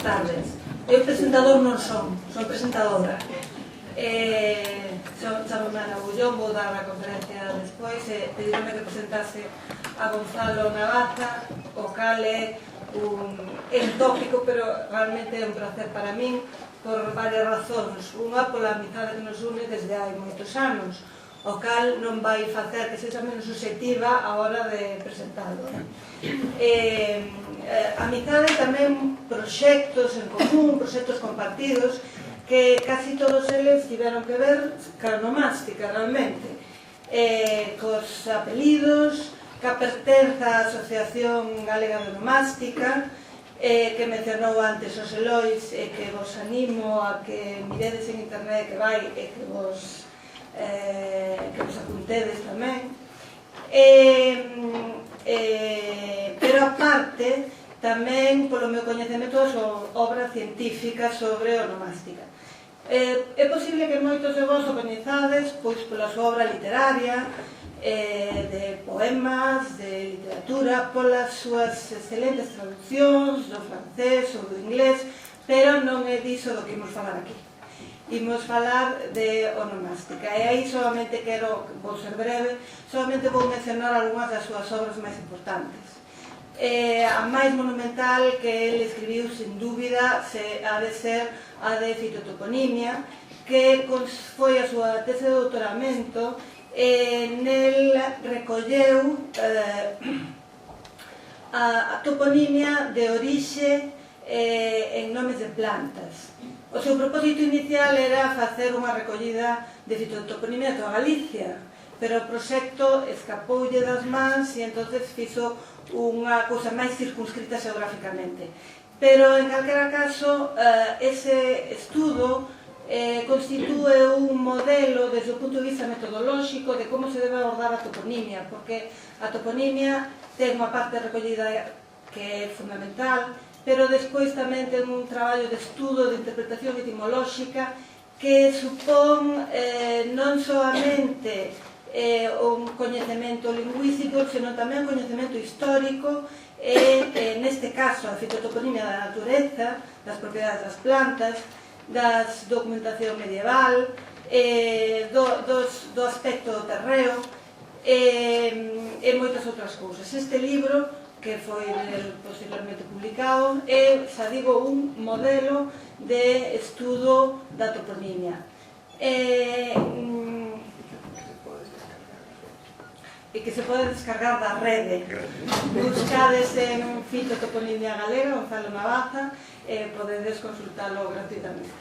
tardes. Eu presentador non son presentadora. Chámame Ana Bullón, vou dar a conferencia despois e pedironme que presentase a Gonzalo Navaza, o cal é un tópico, pero realmente é un placer para min por varias razóns. Unha, pola amizade que nos une desde hai moitos anos, o cal non vai facer que sexa menos subjetiva a hora de presentalo. Amizade tamén proxectos en común, proxectos compartidos, que casi todos eles tiveron que ver ca onomástica realmente, cos apelidos, ca pertenza á Asociación Galega de Onomástica, que mencionou antes os Elois, e que vos animo a que miredes en internet que vai e que vos apuntedes tamén. Pero aparte, tamén polo meu coñecemento da obra científica sobre onomástica. É posible que moitos de vos o coñezades pois pola súa obra literaria, de poemas, de literatura, polas súas excelentes traduccións do francés ou do inglés, pero non é diso do que imos falar aquí. Imos falar de onomástica, e aí solamente quero, vou ser breve, solamente vou mencionar algunhas das súas obras máis importantes. A máis monumental que ele escribiu, sin dúbida, ha de ser a de fitotoponimia, que foi a súa tese de doutoramento. Nel recolleu a toponimia de orixe en nomes de plantas. O seu propósito inicial era facer unha recollida de fitotoponimia de toda Galicia, pero o proxecto escapoulle das mans e entonces fixo unha cousa máis circunscrita xeográficamente. Pero, en calquera caso, ese estudo constitúe un modelo desde o punto de vista metodolóxico de como se debe abordar a toponimia, porque a toponimia ten unha parte recollida que é fundamental, pero despois tamén ten un traballo de estudo, de interpretación etimolóxica, que supón non soamente un coñecemento lingüístico, senón tamén un coñecemento histórico, e neste caso a fitotoponimia da natureza, das propiedades das plantas, da documentación medieval, do aspecto do terreo e moitas outras cousas. Este libro, que foi posteriormente publicado, é, xa digo, un modelo de estudo da toponimia. E que se pode descargar da rede. Buscades en Fitotoponimia Galega, Gonzalo Navaza, e podedes consultalo gratuitamente.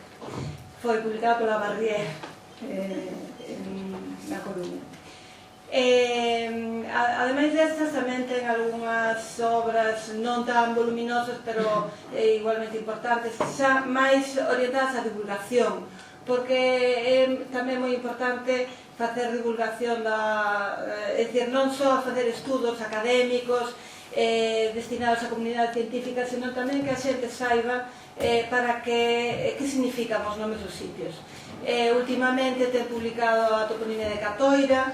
Foi publicado pola Barrier na Coruña. Ademais destas, tamén ten algunhas obras non tan voluminosas, pero igualmente importantes, xa máis orientadas á divulgación, porque é tamén moi importante facer divulgación é dicir, non só facer estudos académicos destinados á comunidade científica, senón tamén que a xente saiba para que significan os nomes dos sitios. Últimamente ten publicado a toponimia de Catoira,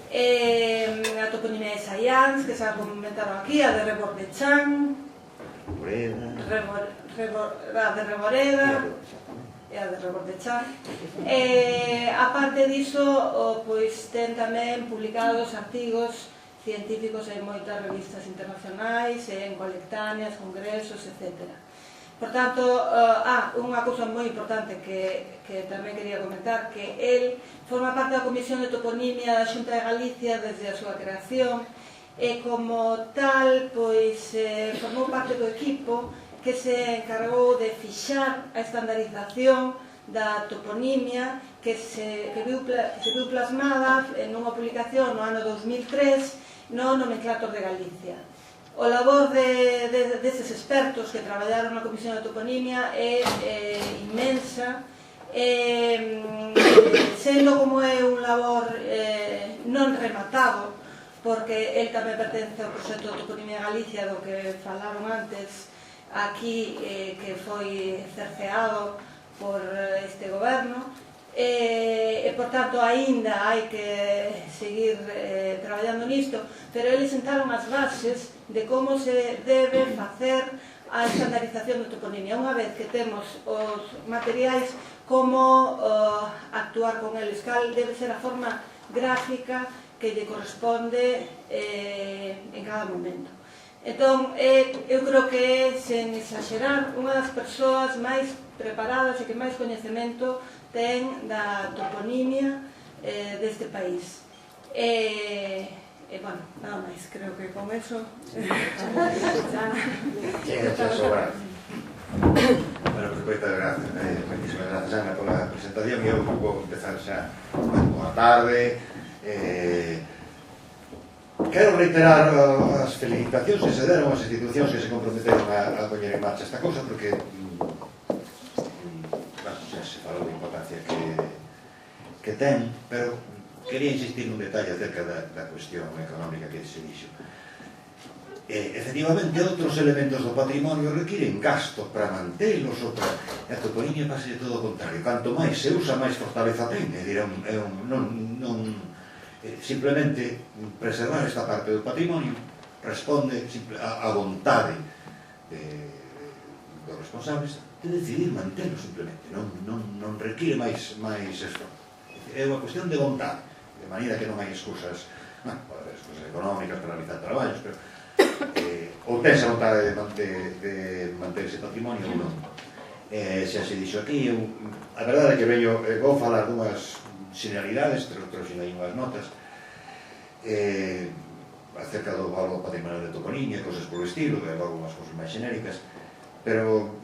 a toponimia de Saians, que xa comentaron aquí, a de Rebordechan, a de Reboreda e a de Rebordechan. Aparte diso, pois ten tamén publicados artigos científicos en moitas revistas internacionais, en colectáneas, congresos, etc. Por tanto, unha cousa moi importante que tamén quería comentar, que el forma parte da Comisión de Toponimia da Xunta de Galicia desde a súa creación, e como tal, pois, formou parte do equipo que se encargou de fixar a estandarización da toponimia que viu plasmada en unha publicación no ano 2003 no Nomenclator de Galicia. O labor destes expertos que traballaron na Comisión de Toponimia é inmensa, sendo como é un labor non rematado, porque el tamén pertence ao proxecto de Toponimia Galicia do que falaron antes aquí, que foi cerceado por este goberno, e por tanto aínda hai que seguir traballando nisto, pero eles sentaron as bases de como se debe facer a estandarización da toponimia. Unha vez que temos os materiais, como actuar con eles, cal debe ser a forma gráfica que lle corresponde en cada momento. Entón, eu creo que, sen exagerar, unha das persoas máis preparadas e que máis coñecemento ten da toponimia deste país. Bueno, nada máis, creo que con eso xa sobra. Bueno, pues moitas grazas, moitísimas grazas, Ana, pola presentación. Eu vou empezar xa. Boa tarde. Quero reiterar as felicitacións que se deron as institucións que se comprometeron a poñer en marcha esta cousa, porque xa se falou da importancia que ten, pero quería insistir nun detalle acerca da cuestión económica que se dixo. Efectivamente, outros elementos do patrimonio requiren gasto para mantelos ou para... A toponimia pasa de todo o contrario. Canto máis se usa, máis fortaleza ten. É dicir, simplemente preservar esta parte do patrimonio responde a vontade dos responsables de decidir mantelo simplemente. Non require máis esforzo. É unha cuestión de vontade. De maneira que non hai excusas, pode haber excusas económicas para realizar traballos, pero ou tens a vontade de manter ese patrimonio ou non. Xa se dixo aquí, a verdade é que vou falar dunhas generalidades, trouxen aí unhas notas acerca do valor patrimonial de toponimia, cosas polo estilo, que logo unhas cosas máis genéricas, pero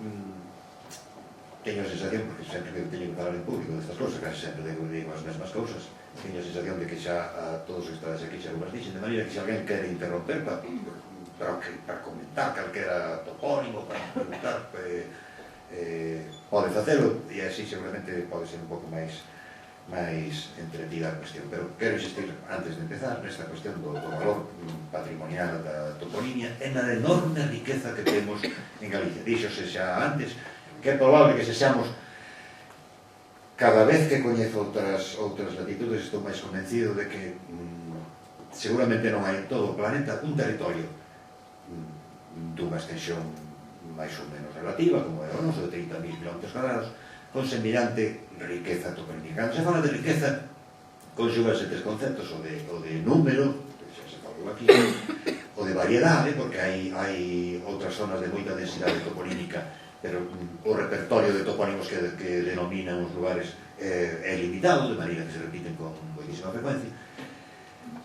teño a sensación, porque sempre que teño que falar en público destas cosas, casi sempre digo as mesmas cousas, teño a sensación de que xa a todos os que estades aquí xa o dixen, de maneira que se alguén quere interromper para comentar calquera topónimo, para preguntar, pode facelo, e así seguramente pode ser un pouco máis entretida a cuestión. Pero quero insistir, antes de empezar, nesta cuestión do valor patrimonial da toponimia e na enorme riqueza que temos en Galicia. Díxose xa antes que é probable que sexamos, cada vez que coñezo outras latitudes, estou máis convencido de que seguramente non hai en todo o planeta un territorio dunha extensión máis ou menos relativa, como é o noso, de 30.000 km², con semellante riqueza toponímica. Cando se fala de riqueza, conxugase tres conceptos: o de número, que xa se falou aquí, o de variedade, porque hai outras zonas de moita densidade toponímica, pero o repertorio de topónimos que denominan os lugares é limitado, de maneira que se repiten con moitísima frecuencia.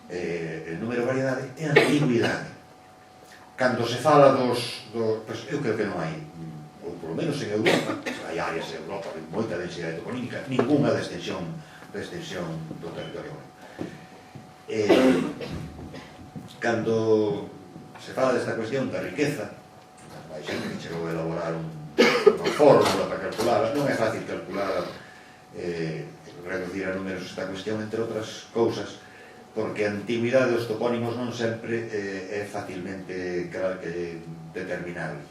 El número, variedade e antigüidade. Cando se fala pois eu creo que non hai, ou polo menos en Europa, hai áreas en Europa de moita densidade toponímica, ninguna de extensión do territorio. Cando se fala desta cuestión da riqueza, hai xente que chegou a elaborar unha fórmula para calcular, non é fácil calcular, reducir a números esta cuestión, entre outras cousas, porque a antigüidade dos topónimos non sempre é facilmente determinable.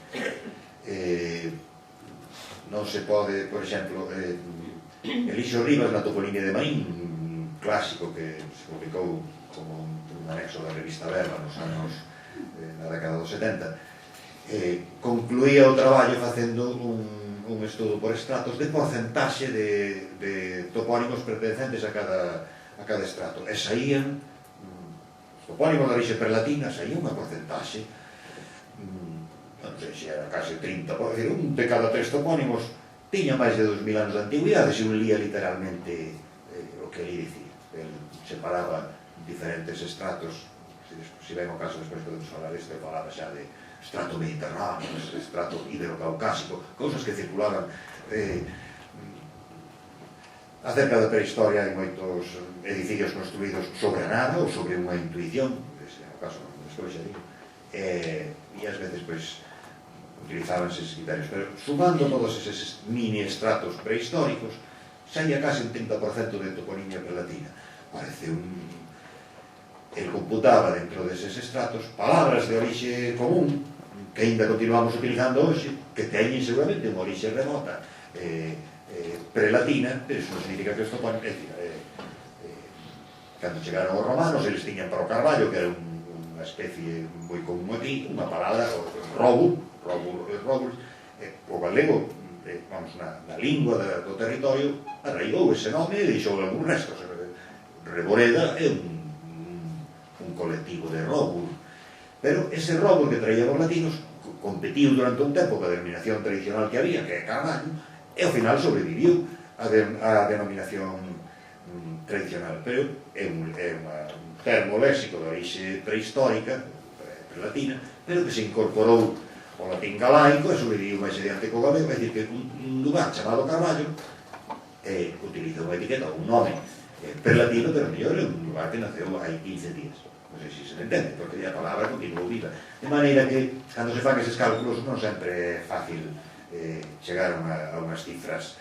Non se pode, por exemplo, Elixio Rivas na toponimia de Maín, clásico que se publicou como un anexo da revista Verba nos anos, na década dos 70, concluía o traballo facendo un estudo por estratos de porcentaxe de topónimos pertencentes a cada estrato, e saían topónimos de orixe prelatina, saía unha porcentaxe, non sei se era case 30%, por decir, un de cada tres topónimos tiña máis de 2000 anos de antigüidade, se un lía literalmente o que li dicía. El separaba diferentes estratos, se ven o caso, despois podemos falar deste, falaba xa de estrato mediterráneo, estrato ibero-caucásico, cousas que circulaban acerca da prehistoria. Hai moitos edificios construídos sobre a nada ou sobre unha intuición, ese é o caso, despois xa digo, e ás veces, pois, utilizábanse eses criterios, pero sumando todos eses mini estratos prehistóricos, saía case un 30% de toponimia prelatina. Parece el computaba dentro deses estratos palabras de orixe común que ainda continuamos utilizando hoxe, que teñen seguramente unha orixe remota prelatina, pero iso non significa que os topónimos, cando chegaron os romanos, eles tiñan para o carballo, que era unha unha especie moi común aquí, unha palabra, róbulo, o galego, vamos, na lingua do territorio, arraigou ese nome e deixou algún resto. Reboreda é un colectivo de róbulos, pero ese róbulo que traía os latinos competiu durante un tempo coa denominación tradicional que había, que é Carballo, e ao final sobreviviu a denominación tradicional, pero é un termo léxico de orixe prehistórica, prelatina, pero que se incorporou ao latín galaico e sobreviviu máis adiante co galego. É dicir, que un lugar chamado Carballo utiliza unha etiqueta, un nome prelatino, pero mellor é un lugar que naceu hai 15 días. Non sei se se entende, porque a palabra continuou viva. De maneira que, cando se fan eses cálculos, non sempre é fácil chegar a unhas cifras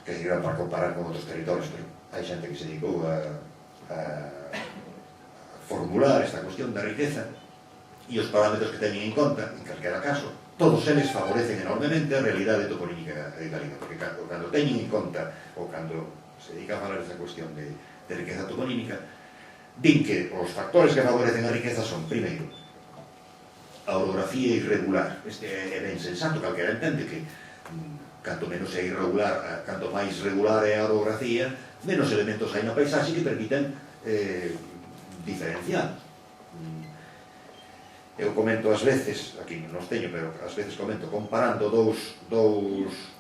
que sirvan para comparar con outros territorios, pero hai xente que se dedicou a formular esta cuestión da riqueza e os parámetros que teñen en conta, en calquera caso, todos eles favorecen enormemente a realidade toponímica galega, porque cando teñen en conta, ou cando se dedica a falar desta cuestión de riqueza toponímica, din que os factores que favorecen a riqueza son, primeiro, a orografía irregular. Este é ben sensato, calquera entende que canto menos é irregular, canto máis regular é a orografía, menos elementos hai na paisaxe que permiten diferenciar. Eu comento ás veces, aquí non os teño, pero ás veces comento, comparando dous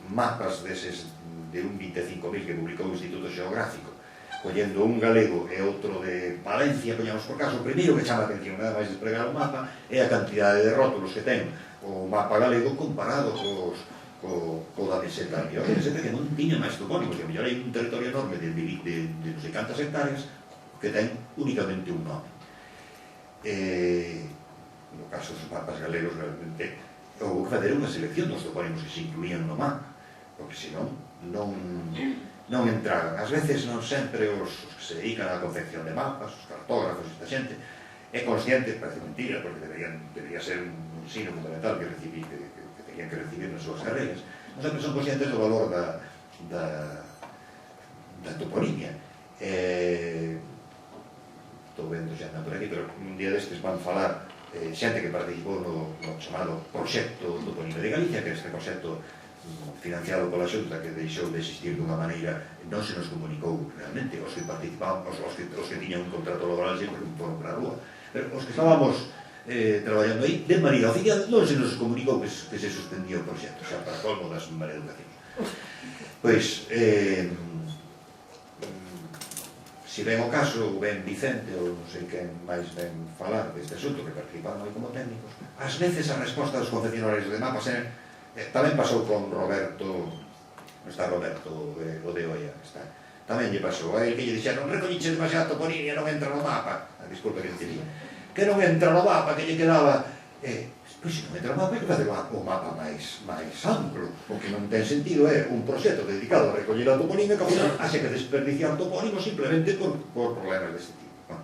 mapas deses de un 25.000 que publicou o Instituto Xeográfico, collendo un galego e outro de Palencia, poñamos por caso, o primeiro que chama a atención, nada máis despregar o mapa, é a cantidade de rótulos que ten o mapa galego comparado co da meseta. E a meseta que non tiña máis topónimos, que a mellor hai un territorio enorme de non sei cantas hectáreas que ten únicamente un nome. No caso dos mapas galegos, realmente, houve que fazer unha selección dos topónimos que se incluían no mapa, porque senón non entraban. Ás veces non sempre os que se dedican á confección de mapas, os cartógrafos, esta xente, é consciente, parece mentira, porque debería ser un ensino fundamental que tenían que recibir nas súas carreiras, non sempre son conscientes do valor da toponimia. Estou vendo xa andan por aquí, pero un día destes van falar xente que participou no chamado Proxecto Toponimia de Galicia, que é este proxecto financiado pola Xunta, que deixou de existir dunha maneira, non se nos comunicou realmente. Os que participábamos, os que tiñan un contrato laboral sempre foron para a rúa, pero os que estábamos traballando aí, de maneira oficial, non se nos comunicou que se suspendía o proxecto, xa para colmo das maleducacións. Pois, se ven o caso, ben Vicente, ou non sei quen máis ven falar deste asunto, que participaron aí como técnicos, ás veces a resposta dos confeccionarios de mapas tamén pasou con Roberto, non está Roberto, o de Oia, tamén lle pasou, a ele que lle dixeron, recolliche demasiado toponimia, non entra no mapa, disculpa que dicía, que non entra no mapa, que lle quedaba, pois se non entra no mapa, hai que fazer o mapa máis amplo, o que non ten sentido é un proxecto dedicado a recoller a toponimia, que ao final haxe que desperdiciar toponimos simplemente por problemas deste tipo.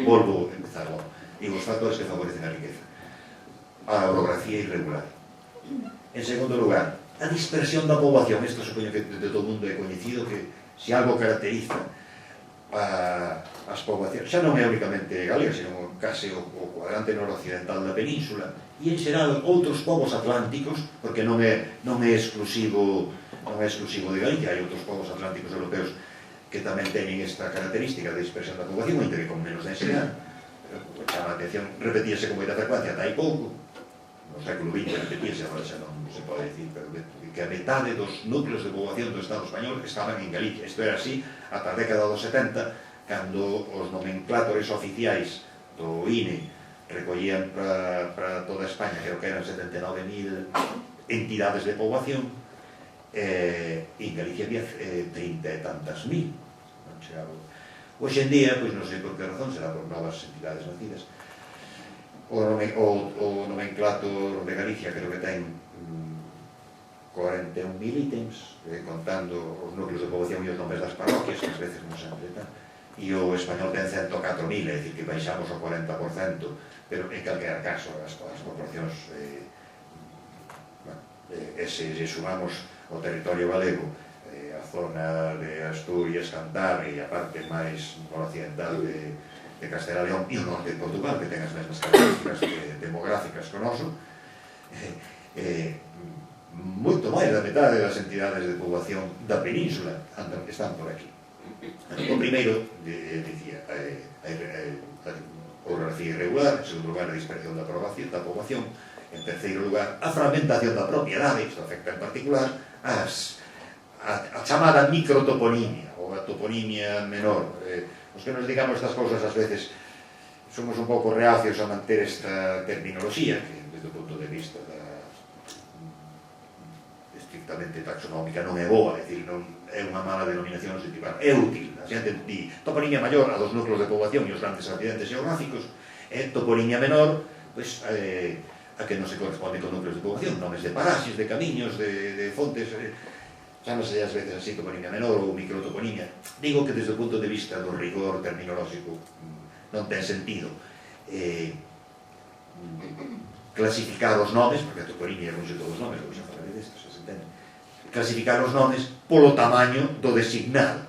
Volvo a empezar, e os factores que favorecen a riqueza, a orografía irregular. En segundo lugar, a dispersión da poboación. Isto supoño que de todo o mundo é coñecido, que se algo caracteriza as poboacións, xa non é únicamente Galega, senón case o cuadrante noroccidental da península, e en xeral outros povos atlánticos, porque non é exclusivo de Galicia, hai outros povos atlánticos europeos que tamén teñen esta característica de dispersión da poboación, ainda que con menos densidade, pero chama a atención, repetíase con moita frecuencia ata hai pouco. No século XX repetíase, agora xa non se pode dicir, pero que a metade dos núcleos de poboación do Estado español estaban en Galicia. Isto era así ata a década dos 70, cando os nomenclatores oficiais do INE recollían para toda España, creo que eran 79.000 entidades de poboación, e en Galicia había 30 e tantas mil. Hoxe en día, pois non sei por que razón, será por novas entidades nacidas, o nomenclator de Galicia creo que ten 41.000 ítems, contando os núcleos de poboación e os nomes das parroquias, que ás veces non sempre tan, e o español ten 104.000, é dicir que baixamos o 40%, pero en calquera caso as proporcións, se sumamos o territorio galego, a zona de Asturias, Cantabria e a parte máis noroccidental de Castela e León e o norte de Portugal, que ten as mesmas características demográficas que o noso, moito máis da metade das entidades de poboación da península están por aquí. O primeiro, dicía, a orografía irregular, en segundo lugar, a dispersión da poboación, en terceiro lugar, a fragmentación da propiedade, isto afecta en particular a chamada microtoponimia, ou a toponimia menor. Os que nos digamos estas cousas, ás veces, somos un pouco reacios a manter esta terminoloxía, que desde o punto de vista estrictamente taxonómica non é boa, é dicir, non é unha mala denominación no sentido, é útil. A xente di toponimia maior a dos núcleos de poboación e os grandes accidentes geográficos, e toponimia menor pois, a que non se corresponde con núcleos de poboación, nomes de paraxes, de camiños, de fontes, chámase ás veces así toponimia menor ou microtoponimia. Digo que desde o punto de vista do rigor terminolóxico non ten sentido clasificar os nomes, porque a toponimia é un xeito dos nomes, ou xa falaré destas, xa se entende, clasificar os nomes polo tamaño do designado.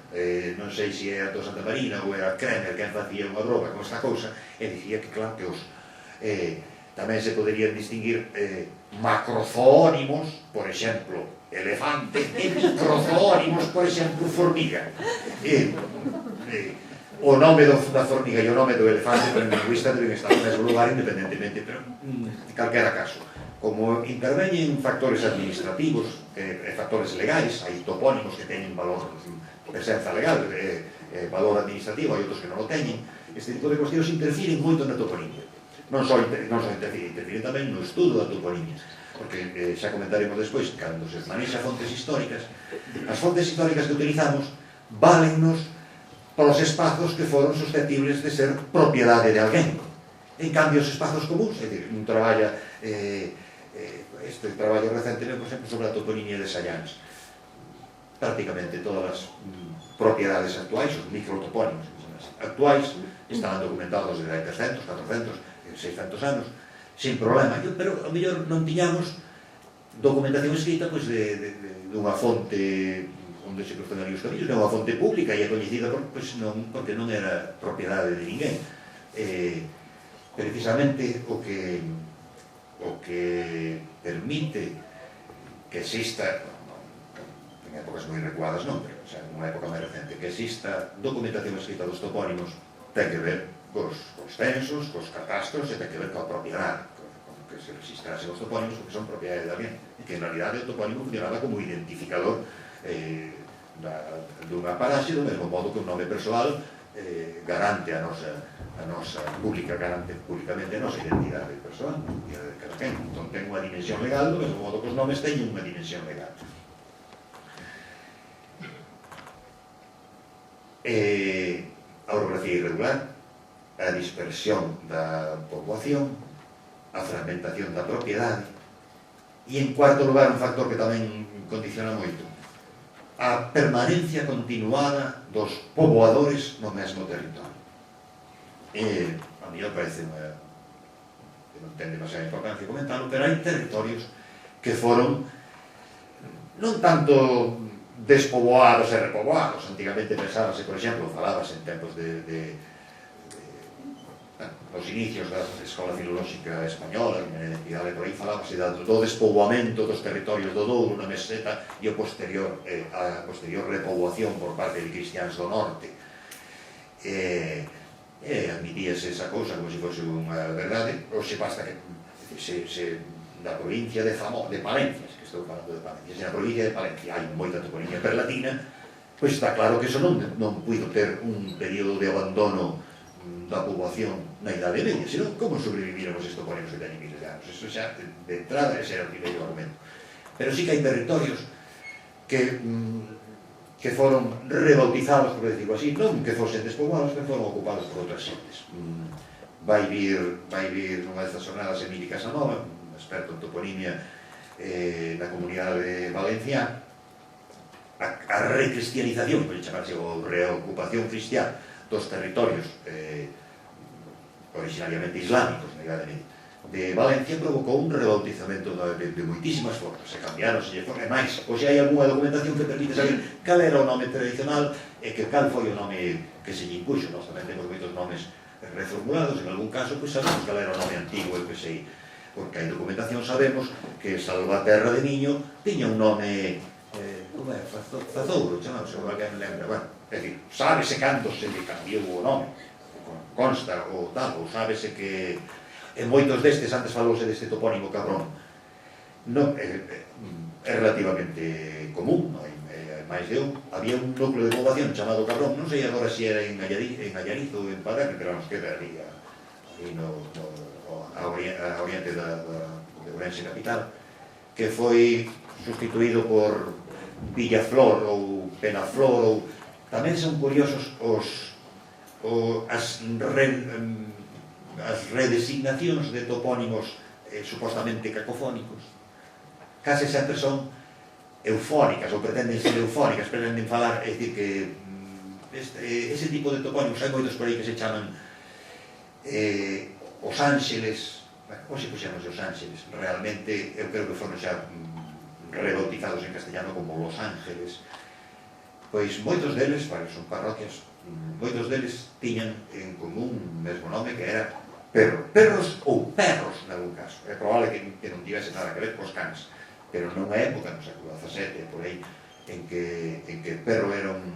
Non sei se é a do Santa Marina ou era Kremer quen facía unha broma con esta cousa, e dicía que claro que os tamén se poderían distinguir macrozoónimos, por exemplo, elefante, e microzoónimos, por exemplo, formiga. O nome da formiga e o nome do elefante para o lingüista deben estar no mesmo lugar independentemente, pero en calquera caso, como interveñen factores administrativos e factores legais, hai topónimos que teñen valor presenza legal, valor administrativo, hai outros que non o teñen, este tipo de cuestións interfiren moito na toponimia. Non só interfiren tamén no estudo da toponimia, porque xa comentaremos despois, cando se manexa fontes históricas, as fontes históricas que utilizamos válennos para os espazos que foron susceptibles de ser propiedade de alguén. En cambio, os espazos comuns, é dicir, un traballa, este traballo recente, por exemplo, sobre a toponimia de Sallans, prácticamente todas as propiedades actuais, os microtopónimos actuais, estaban documentados desde hai 300, 400, 600 anos, sin problema, pero ao mellor non tiñamos documentación escrita dunha fonte onde se cruzan ali os camiños, que é unha fonte pública e é coñecida porque non era propiedade de ninguén. Precisamente o que permite que exista, en épocas moi recuadas non, pero nunha época máis recente, que exista documentación escrita dos topónimos, ten que ver cos censos, cos catastros, e ten que ver coa propiedade, con que se registrasen os topónimos porque son propiedade de alguén, e que en realidade o topónimo funcionaba como identificador dunha paraxe, do mesmo modo que un nome persoal garante a nosa garante públicamente a nosa identidade persoal e a de cada quen. Entón ten unha dimensión legal, do mesmo modo que os nomes teñen unha dimensión legal. A orografía irregular, a dispersión da poboación, a fragmentación da propiedade e, en cuarto lugar, un factor que tamén condiciona moito, a permanencia continuada dos poboadores no mesmo territorio. A mí me parece que non ten demasiada importancia comentarlo, pero hai territorios que foron non tanto despoboados e repoboados. Antigamente pensábase, por exemplo, falábase en tempos nos inicios da Escola Filolóxica Española, en identidade por aí, falábase do despoboamento dos territorios do Douro na Meseta e a posterior repoboación por parte de cristiáns do norte. Admitíase esa cousa como se fose unha verdade. Hoxe basta que da provincia de Palencia, que estou falando de Palencia, se na provincia de Palencia hai moita toponimia perlatina, pois está claro que eso non puido ter un período de abandono da poboación na Idade Media, senón como sobreviviron os topónimos que teñen miles de anos. Eso xa, de entrada, ese era o primeiro argumento. Pero sí que hai territorios que foron rebautizados, por decirlo así, non que fosen despoboados, que foron ocupados por outras xentes. Vai vir nunha destas jornadas Emili Casanova, un experto en toponimia na comunidade valenciana, a recristianización, pode chamarse, ou reocupación cristiana dos territorios originariamente islámicos na Idade Media de Valencia provocou un rebautizamento de moitísimas formas, se cambiaron, se lle foi máis. Hoxe hai algunha documentación que permite saber cal era o nome tradicional e cal foi o nome que se lle impuxo. Nós tamén temos moitos nomes reformulados, en algún caso, pois sabemos que era o nome antigo, eu que sei, porque hai documentación, sabemos que Salvaterra de Miño tiña un nome, como é, Fazouro, chamamos, ou alguén lembra, bueno, é dicir, sábese canto se lle cambiou o nome, consta o tal, ou sábese que en moitos destes, antes falouse deste topónimo Cabrón, non, é relativamente común, non? Máis de un, había un núcleo de poboación chamado Cabrón, non sei agora se era en Allariz ou en Padre, pero nos queda ali a oriente de Ourense capital, que foi sustituído por Villaflor ou Penaflor, ou tamén son curiosos as redesignacións de topónimos supostamente cacofónicos, case sempre son eufónicas, ou pretenden ser eufónicas, pretenden falar, é dicir que ese tipo de topónimos, hai moitos por aí que se chaman Os Ángeles, hoxe puxemos Os Ángeles, realmente eu creo que foron xa rebautizados en castellano como Los Ángeles, pois moitos deles, son parroquias, moitos deles tiñan en común un mesmo nome que era Perro, perros ou perros, en algún caso. É probable que non tivese nada que ver cos cans, pero nunha época, no século XVII, por aí, en que perro era un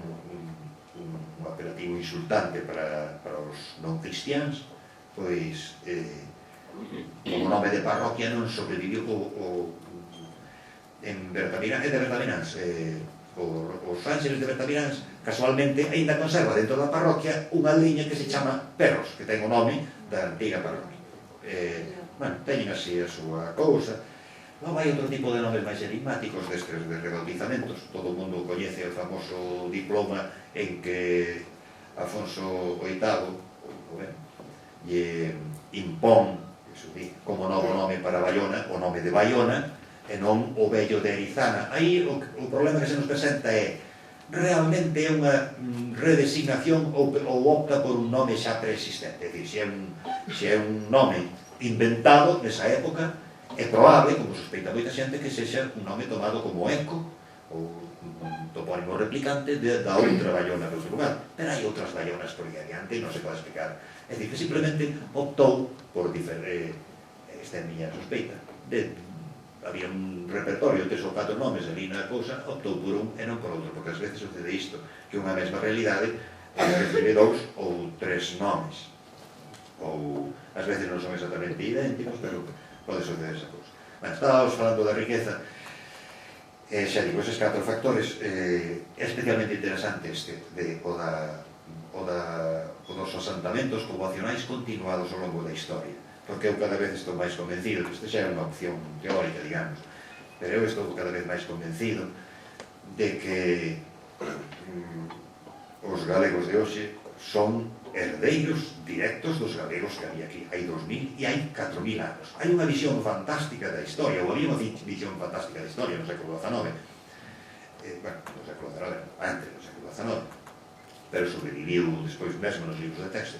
apelativo insultante para os non cristiáns, pois, como nome de parroquia non sobreviviu en Bertamiráns, os Ángeles de Bertamiráns, casualmente, ainda conserva dentro da parroquia unha liña que se chama Perros, que ten o nome da antiga parroquia. Bueno, teñen así a súa cousa. Logo hai outro tipo de nomes máis enigmáticos destes de rebautizamentos. Todo o mundo coñece o famoso diploma en que Afonso VIII lle impón como novo nome para Baiona o nome de Baiona e non o vello de Erizana. Aí o problema que se nos presenta é realmente é unha redesignación ou opta por un nome xa preexistente. É dicir, se é un nome inventado nesa época, é probable, como sospeita moita xente, que sexa un nome tomado como eco ou un topónimo replicante da outra Baiona de outro lugar. Pero hai outras Baionas por aí adiante e non se pode explicar. É dicir, que simplemente optou por esta é a miña sospeita. Había un repertorio de 3 ou 4 nomes ali na cousa, optou por un e non por outro, porque ás veces sucede isto, que unha mesma realidade recibe 2 ou 3 nomes. Ou ás veces non son exactamente idénticos, pero pode suceder esa cousa. Estábamos falando da riqueza, xa digo, eses 4 factores, é especialmente interesante o dos asentamentos poboacionais continuados ao longo da historia, porque eu cada vez estou máis convencido, que isto xa é unha opción teórica, digamos, pero eu estou cada vez máis convencido de que os galegos de hoxe son herdeiros directos dos galegos que había aquí. Hai 2000 e hai 4000 anos. Hai unha visión fantástica da historia, ou había unha visión fantástica da historia no século XIX, bueno, no século XIX, antes do século XIX, pero sobreviviu despois mesmo nos libros de texto,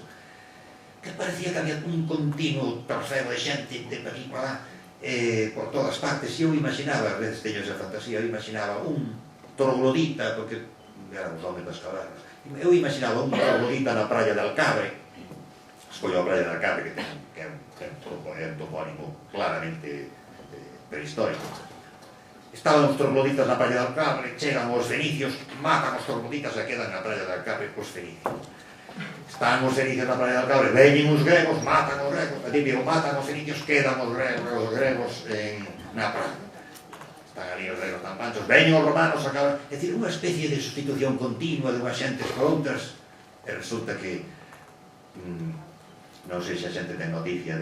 que parecía que había un continuo torceo de xente de aquí para lá, por todas partes, e eu imaginaba, a veces teño esa fantasía, eu imaginaba un troglodita, porque eran os homens das cavernas, eu imaginaba un troglodita na praia de Alcabre, escollo a praia de Alcabre, que é un topónimo claramente prehistórico. Estaban os trogloditas na praia de Alcabre, chegan os fenicios, matan os trogloditas e quedan na praia de Alcabre os fenicios. Están os fenicios na praia de Alcabre, veñen os gregos, matan os gregos, matan os fenicios, quedan os gregos na praia. Están ali os gregos tan panchos, veñen os romanos, acaban... É dicir, unha especie de sustitución continua de unhas xentes por outras, e resulta que non sei se a xente ten noticia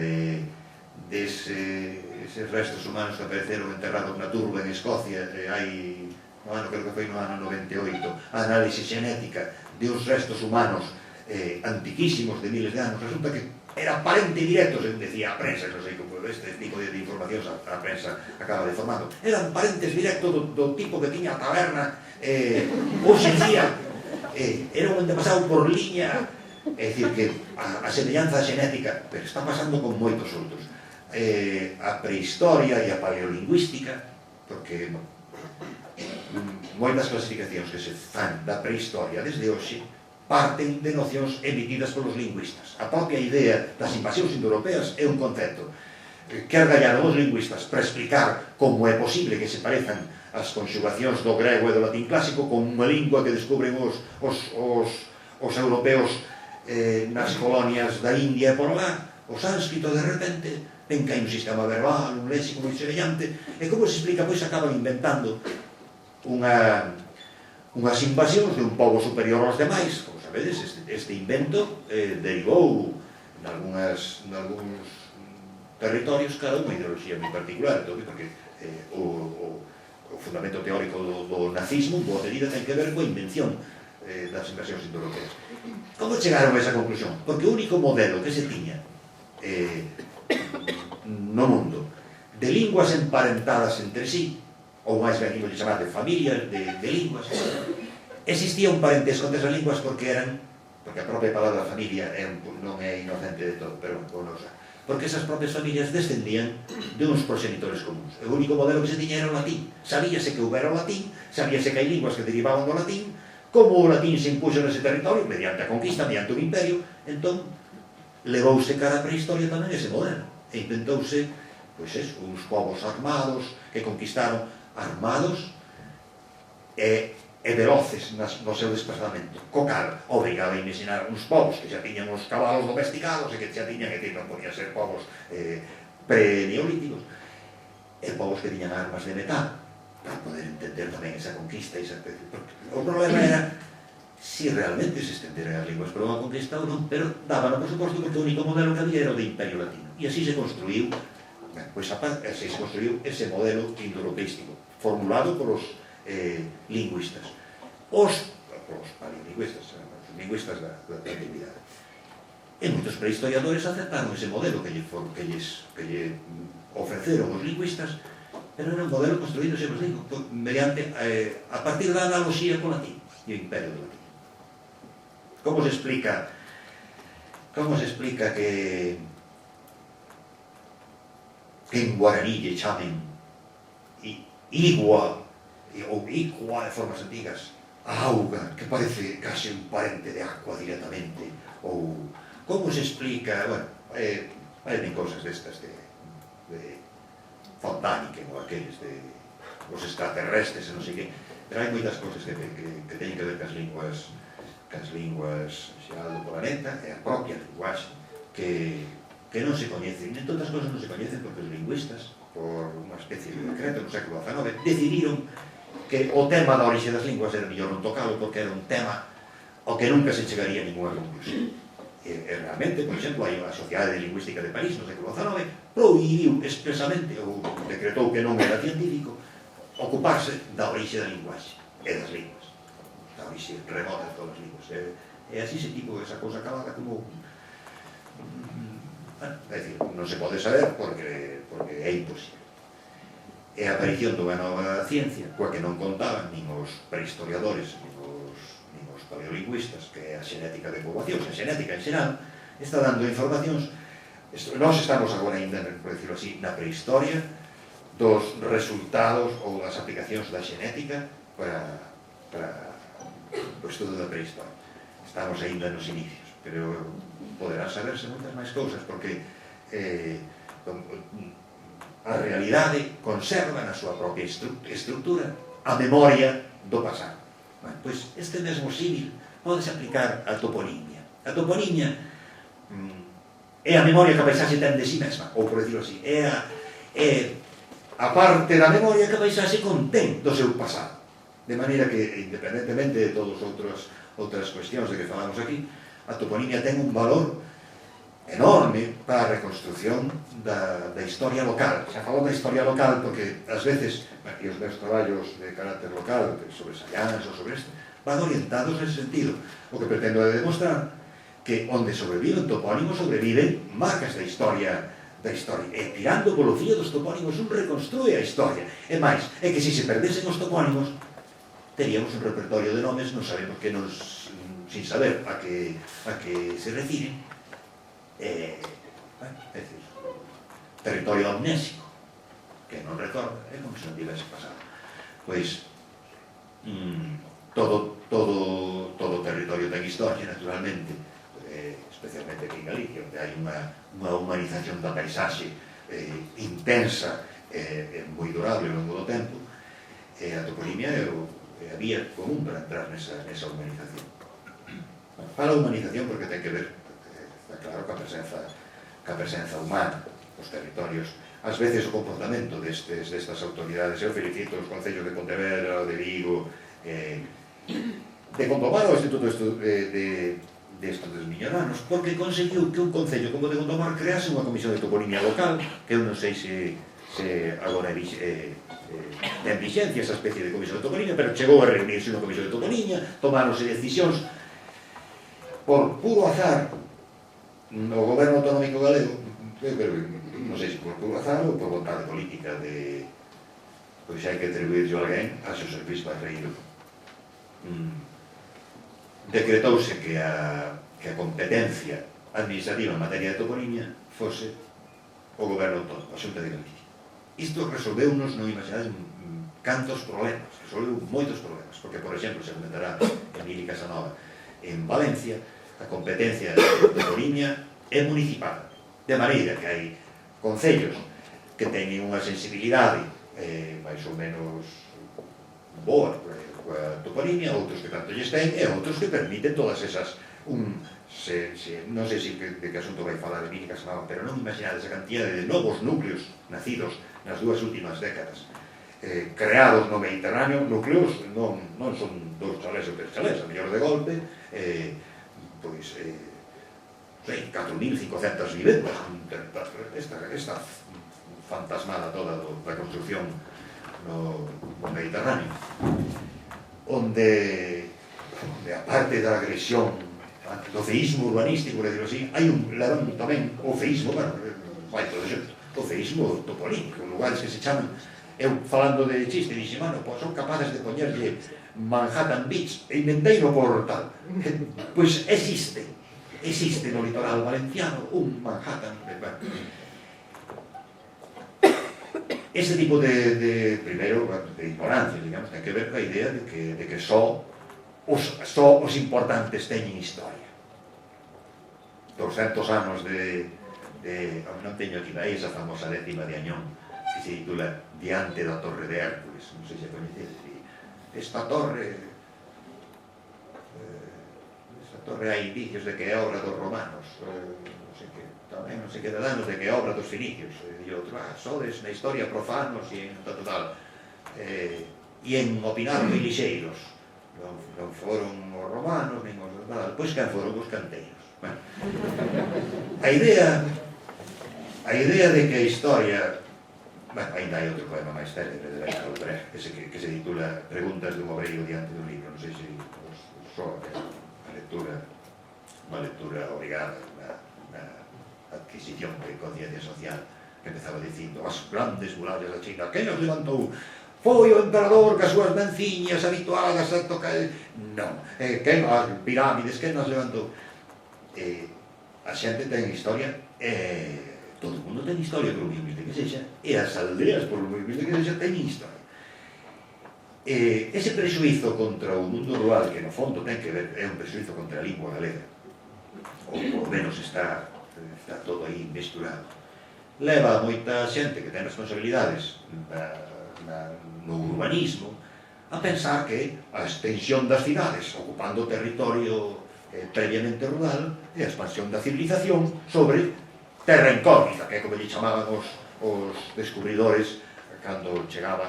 deses restos humanos que apareceron enterrados na turba en Escocia, hai, creo que foi no ano 98, a análise xenética de uns restos humanos antiquísimos de miles de anos. Resulta que era parente directo, se decía a prensa, non sei como este tipo de informacións a prensa acaba deformando, eran parentes directos do tipo que tiña a taberna hoxe en día, era un antepasado por liña. É dicir, que a semellanza xenética, pero está pasando con moitos outros, a prehistoria e a paleolingüística, porque moitas clasificacións que se fan da prehistoria desde hoxe parten de nocións emitidas polos lingüistas. A propia idea das invasións indoeuropeas é un concepto que argallaron os lingüistas para explicar como é posible que se parezan as conxugacións do grego e do latín clásico con unha lingua que descubren os europeos nas colonias da India e por lá. O sánscrito, de repente, ven que hai un sistema verbal, un léxico moi semellante, e como se explica? Pois acaban inventando unhas invasións de un pobo superior aos demais. Como sabedes, este invento derivou nalgúns territorios, claro, unha ideoloxía moi particular, porque o fundamento teórico do nazismo, en boa medida, ten que ver coa invención das invasións indoeuropeas. Como chegaron a esa conclusión? Porque o único modelo que se tiña no mundo de linguas emparentadas entre sí, ou máis ben, imos chamar de familias de linguas, existía un parentesco entre esas linguas porque a propia palabra familia non é inocente de todo, pero porque esas propias familias descendían de uns proxenitores comuns. O único modelo que se tiña era o latín. Sabíase que houbera o latín, sabíase que hai linguas que derivaban do latín. Como o latín se impuxo nese territorio, mediante a conquista, mediante un imperio, entón levouse cara a prehistoria tamén ese modelo. E inventouse, pois uns povos armados que conquistaron, armados e veloces no seu desplazamento. Co cal, obrigaba a imaginar uns povos que xa tiñan os cabalos domesticados e que xa tiñan, non podían ser povos pre-neolíticos, e povos que tiñan armas de metal, para poder entender tamén esa conquista. O problema era si realmente se estenderan as linguas por unha conquista ou non, pero dábano por suposto porque o único modelo que había era o de Imperio Latino. E así se construiu ese modelo indoeuropeístico, formulado por os lingüistas. Os palilingüistas, os lingüistas da antigüidade. E moitos prehistoriadores aceptaron ese modelo que lle ofreceron os lingüistas, pero era un modelo construído, se vos digo, mediante, a partir da analoxía co latín e o imperio do latín. Como se explica que en guaraní lle chamen igua ou icua de formas antigas a auga, que parece case un parente de aqua directamente, ou como se explica, bueno, hai cosas destas de Fontanique ou aqueles de os extraterrestres e non sei que, pero hai moitas cosas que teñen que ver cas linguas xa do planeta e a propia linguaxe que non se coñecen. Entre outras cosas non se coñecen porque os lingüistas, por unha especie de decreto no século XIX, decidiron que o tema da orixe das linguas era mellor non tocalo porque era un tema ao que nunca se chegaría a ninguna conclusión. E realmente, por exemplo, hai unha Sociedade de Lingüística de París no século XIX prohibiu expresamente, ou decretou que non era científico, ocuparse da orixe da linguaxe e das linguas, da orixe remota de todas as linguas. E así se tipo esa cousa acabada como... É dicir, non se pode saber porque é imposible. E a aparición dunha nova ciencia, coa que non contaban nin os prehistoriadores, nin os paleolingüistas, que é a xenética de poboacións, a xenética en xeral, está dando informacións. Nós estamos agora ainda, por decirlo así, na prehistoria dos resultados ou das aplicacións da xenética para o estudo da prehistoria. Estamos ainda nos inicios, pero poderán saberse moitas máis cousas, porque a realidade conserva na súa propia estructura a memoria do pasado. Pois este mesmo símil podes aplicar a toponimia. A toponimia é a memoria que a paisaxe ten de si mesma, ou por decirlo así, é a parte da memoria que a paisaxe contén do seu pasado. De maneira que, independentemente de todas outras cuestións de que falamos aquí, a toponimia ten un valor enorme para a reconstrucción da historia local. Xa falo da historia local porque, ás veces, aquí os meus traballos de carácter local, sobre Sallans ou sobre isto, van orientados nese sentido. O que pretendo é demostrar que onde sobreviven topónimos, sobreviven marcas da historia, e tirando polo fío dos topónimos un reconstrúe a historia. E máis, é que se perdesen os topónimos, teríamos un repertorio de nomes, non sabemos que sin saber a que se refiren, é dicir, territorio amnésico, que non recorda, é como se non tivese pasado. Pois, todo territorio ten ten historia, naturalmente, especialmente aquí en Galicia, onde hai unha humanización da paisaxe intensa e moi durable ao longo do tempo. A toponimia é a vía común para entrar nesa humanización. Fala humanización porque ten que ver, está claro, ca presenza humana nos territorios. Ás veces o comportamento destas autoridades, eu felicito os concellos de Pontevedra, de Vigo, de Gondomar ao Instituto de Estos Miñoranos, porque conseguiu que un concello como de Gondomar crease unha comisión de toponimia local, que eu non sei se agora ten vixencia esa especie de comisión de toponimia, pero chegou a reunirse unha comisión de toponimia, tomáronse decisións por puro azar no goberno autonómico galego, non sei se por puro azar ou por vontade política de, pois hai que atribuirlo a alguén, a Xosé Luis Barreiro. Decretouse que a competencia administrativa en materia de toponimia fose o goberno autónomo, a Xunta de Galicia. Isto resolveu-nos, non imaginades, cantos problemas, resolveu moitos problemas, porque, por exemplo, se comentará Emili Casanova, en Valencia, a competencia de toponimia é municipal, de maneira que hai concellos que teñen unha sensibilidade máis ou menos boa coa toponimia, outros que tanto lles ten, e outros que permiten todas esas non sei se de que asunto vai falar Emili Casanova, pero non imaginades a cantidade de novos núcleos nacidos nas dúas últimas décadas, creados no Mediterráneo, núcleos non son 2 chalés ou 3 chalés, a mellor de golpe, pois 4.500 vivendas, esta fantasmada toda da construcción no Mediterráneo, onde a parte da agresión do feísmo urbanístico, hai tamén o feísmo, vai todo xunto, o feísmo toponímico, lugares que se chaman, eu falando de chiste, dixen, mano, son capaces de poñerlle Manhattan Beach e inventei no portal. Pois existe no litoral valenciano un Manhattan. Ese tipo de primeiro, de ignorancia, digamos, ten que ver coa idea de que só os importantes teñen historia. 200 anos non teño aquí daí esa famosa décima de Añón, que se titula Diante da Torre de Hércules, non sei se coñecedes. Esta torre hai indicios de que é obra dos romanos, tamén non sei que danos de que é obra dos finicios, e outro, sodes na historia profanos e en tal, e en opinar moi lixeiros, non foron os romanos, nin os tal, pois que foron os canteiros. A idea de que a historia, ainda hai outro poema máis célebre de Bertolt Brecht que se titula Preguntas dun obreiro diante dun libro, non sei se soa unha lectura obrigada, unha adquisición de conciencia social, que empezaba dicindo as grandes murallas da China, quen os levantou? Foi o emperador que as súas menciñas habituadas a tocar... Non, quen as pirámides, quen as levantou? A xente ten historia, todo o mundo ten historia, por moi humilde que sexa, e as aldeas, por moi humilde que sexa, teñen historia. Ese prexuizo contra o mundo rural, que no fondo ten que ver, é un prexuizo contra a lingua galega, ou por menos está todo aí mesturado, leva a moita xente que ten responsabilidades no urbanismo a pensar que a extensión das cidades ocupando o territorio previamente rural e a expansión da civilización sobre terra incógnita, que é como lle chamaban os descubridores cando chegaban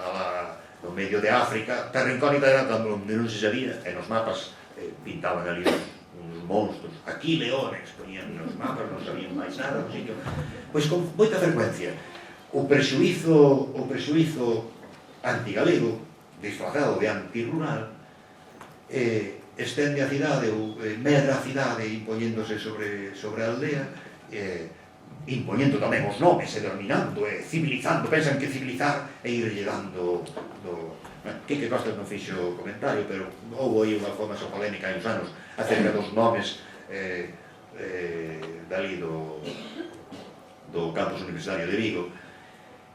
no medio de África. Terra incógnita era cando non se sabía, e nos mapas pintaban ali uns monstros, aquí leones, ponían nos mapas, non sabían máis nada, pois con moita frecuencia o prexuizo antigalego, disfrazado de antirural, estende a cidade ou medra a cidade impoñéndose sobre a aldea, impoñendo tamén os nomes e dominando e civilizando. Pensan que civilizar é irlle dando Quique Costas non fixo comentario, pero houve aí unha famosa polémica hai uns anos acerca dos nomes dali do campus universitario de Vigo,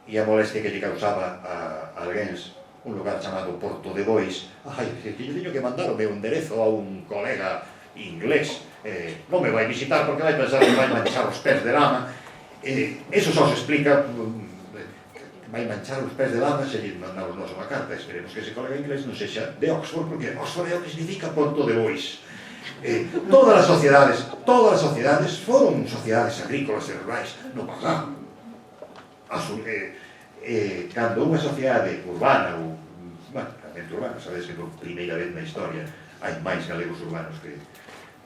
e a molestia que lle causaba a alguéns un lugar chamado Porto de Bois. Que lle teño que mandar o meu enderezo a un colega inglés, non me vai visitar porque vai pensar que vai manchar os pés de lama. Eso só se explica, vai manchar os pés de lama se lle mandamos nós unha carta. Esperemos que ese colega inglés non sexa de Oxford, porque Oxford é o que significa ponto de bois. Todas as sociedades foron sociedades agrícolas e rurais no pasado. Cando unha sociedade urbana, bueno, realmente urbana, sabedes que por primeira vez na historia hai máis galegos urbanos que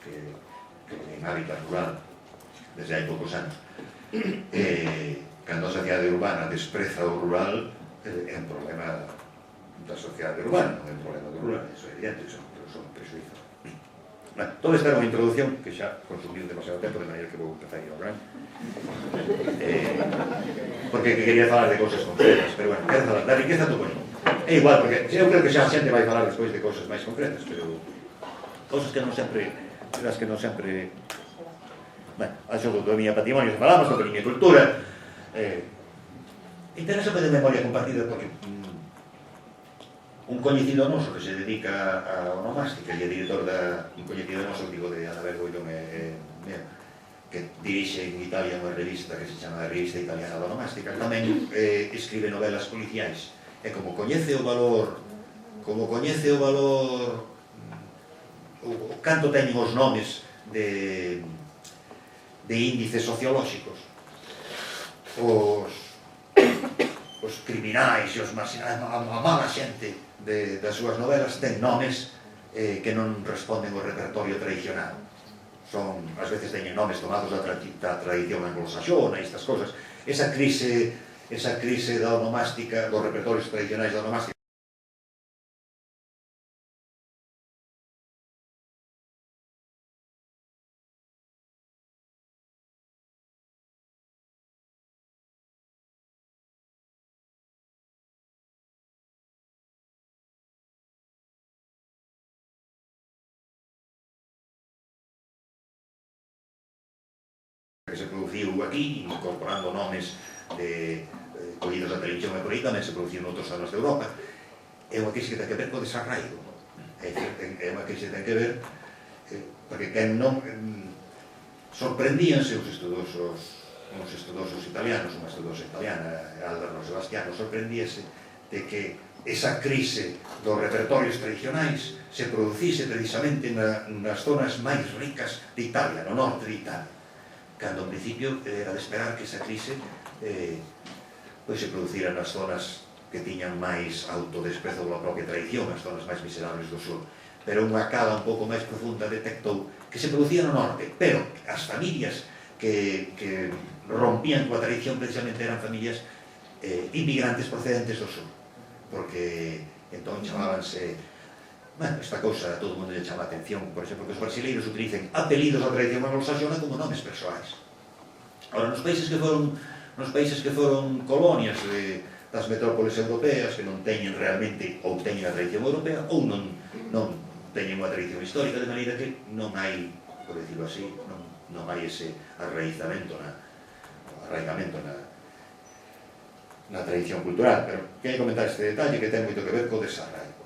en hábitat rural desde hai poucos anos. Cando a sociedade urbana despreza o rural, é un problema da sociedade urbana, non é un problema do rural, iso é evidente, son presuizos. Bueno, todo esta era unha introducción que xa consumiu demasiado tempo, de maneira que vou empezar a ir ao gran, porque quería falar de cousas concretas, pero bueno, quero falar da riqueza toponímica. É igual, porque eu creo que xa a xente vai falar despois de cousas máis concretas, pero cousas que non sempre, das que non sempre, bueno, a xogo do miña patrimonio se falamos, do miña cultura. Interesa de memoria compartida porque un coñecido noso que se dedica a onomástica e é director un coñecido noso, digo, de Anabel Boidón que dirixe en Italia unha revista que se chama Revista Italiana da Onomástica, tamén escribe novelas policiais, e como coñece o valor canto teñen os nomes de índices sociolóxicos, os criminais e os marginais, a mala xente das súas novelas ten nomes que non responden ao repertorio tradicional. Ás veces teñen nomes tomados da tradición anglosaxona e estas cosas. Esa crise da onomástica, dos repertorios tradicionais da onomástica, que se produciu aquí, incorporando nomes collidos da televisión e por aí, tamén se produciu noutros zonas de Europa. É unha crise que ten que ver co desarraigo. É unha crise que ten que ver porque quen non sorprendíanse os estudosos italianos, unha estudosa italiana, Álvaro Sebastiano, sorprendíase de que esa crise dos repertorios tradicionais se producise precisamente nas zonas máis ricas de Italia, no norte de Italia, cando ao principio era de esperar que esa crise se producira nas zonas que tiñan máis autodesprezo pola propia tradición, as zonas máis miserables do sur. Pero unha cala un pouco máis profunda detectou que se producía no norte, pero as familias que rompían coa tradición precisamente eran familias inmigrantes procedentes do sur, porque entón chamábanse, bueno, esta cousa a todo o mundo lle chama a atención, por exemplo, que os brasileiros utilicen apelidos da tradición anglosaxona como nomes persoais. Ora, nos países que foron colonias das metrópoles europeas, que non teñen realmente, ou teñen a tradición europea, ou non teñen unha tradición histórica, de maneira que non hai, por decirlo así, non hai ese arraigamento na tradición cultural. Pero quero comentar este detalle que ten moito que ver co desarraigo.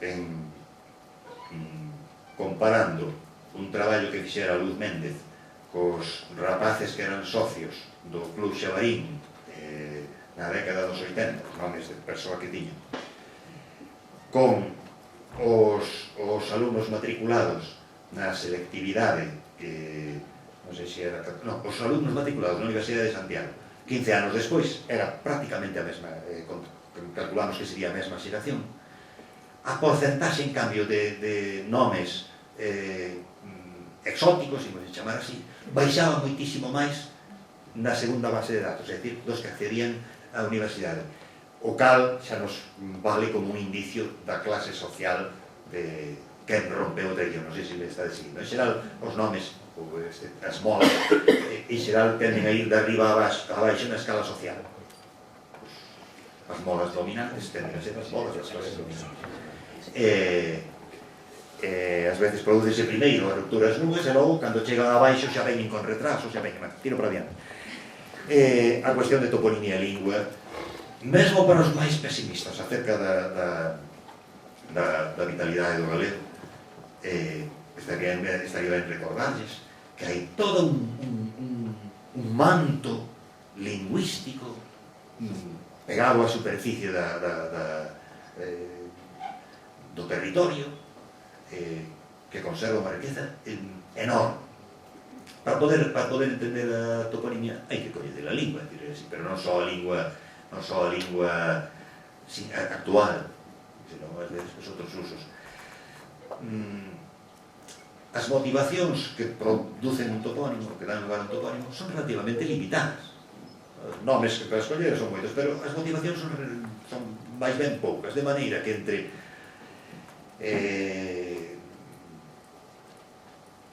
Comparando un traballo que fixera Luz Méndez cos rapaces que eran socios do Club Xabarín na década dos 80, nomes de persoa que tiñan, con os alumnos matriculados na selectividade, non sei se era... Non, os alumnos matriculados na Universidade de Santiago, 15 anos despois, era prácticamente a mesma, calculamos que sería a mesma xeración. A porcentaxe, en cambio, de nomes exóticos, se pode chamar así, baixaba moitísimo máis na segunda base de datos, é dicir, dos que accedían á universidade, o cal xa nos vale como un indicio da clase social de quen rompeu o tradición. Non sei se me está seguindo. En xeral, os nomes, as molas, en xeral tenden a ir de arriba a baixo na escala social. As molas dominantes tenden a ser as molas das clases dominantes. Ás veces producese primeiro as rupturas nubes e logo, cando chegan abaixo, xa veñen con retraso, xa veñen, tiro para adiante. A cuestión de toponimia e lingua, mesmo para os máis pesimistas acerca da vitalidade do galego, estaría ben recordarles que hai todo un manto lingüístico pegado á superficie do territorio que conserva unha riqueza enorme. Para poder entender a toponimia hai que coñecer a lingua, pero non só a lingua actual, senón os outros usos. As motivacións que producen un topónimo, que dan lugar a un topónimo, son relativamente limitadas. Os nomes que para escoller son moitos, pero as motivacións son máis ben poucas, de maneira que entre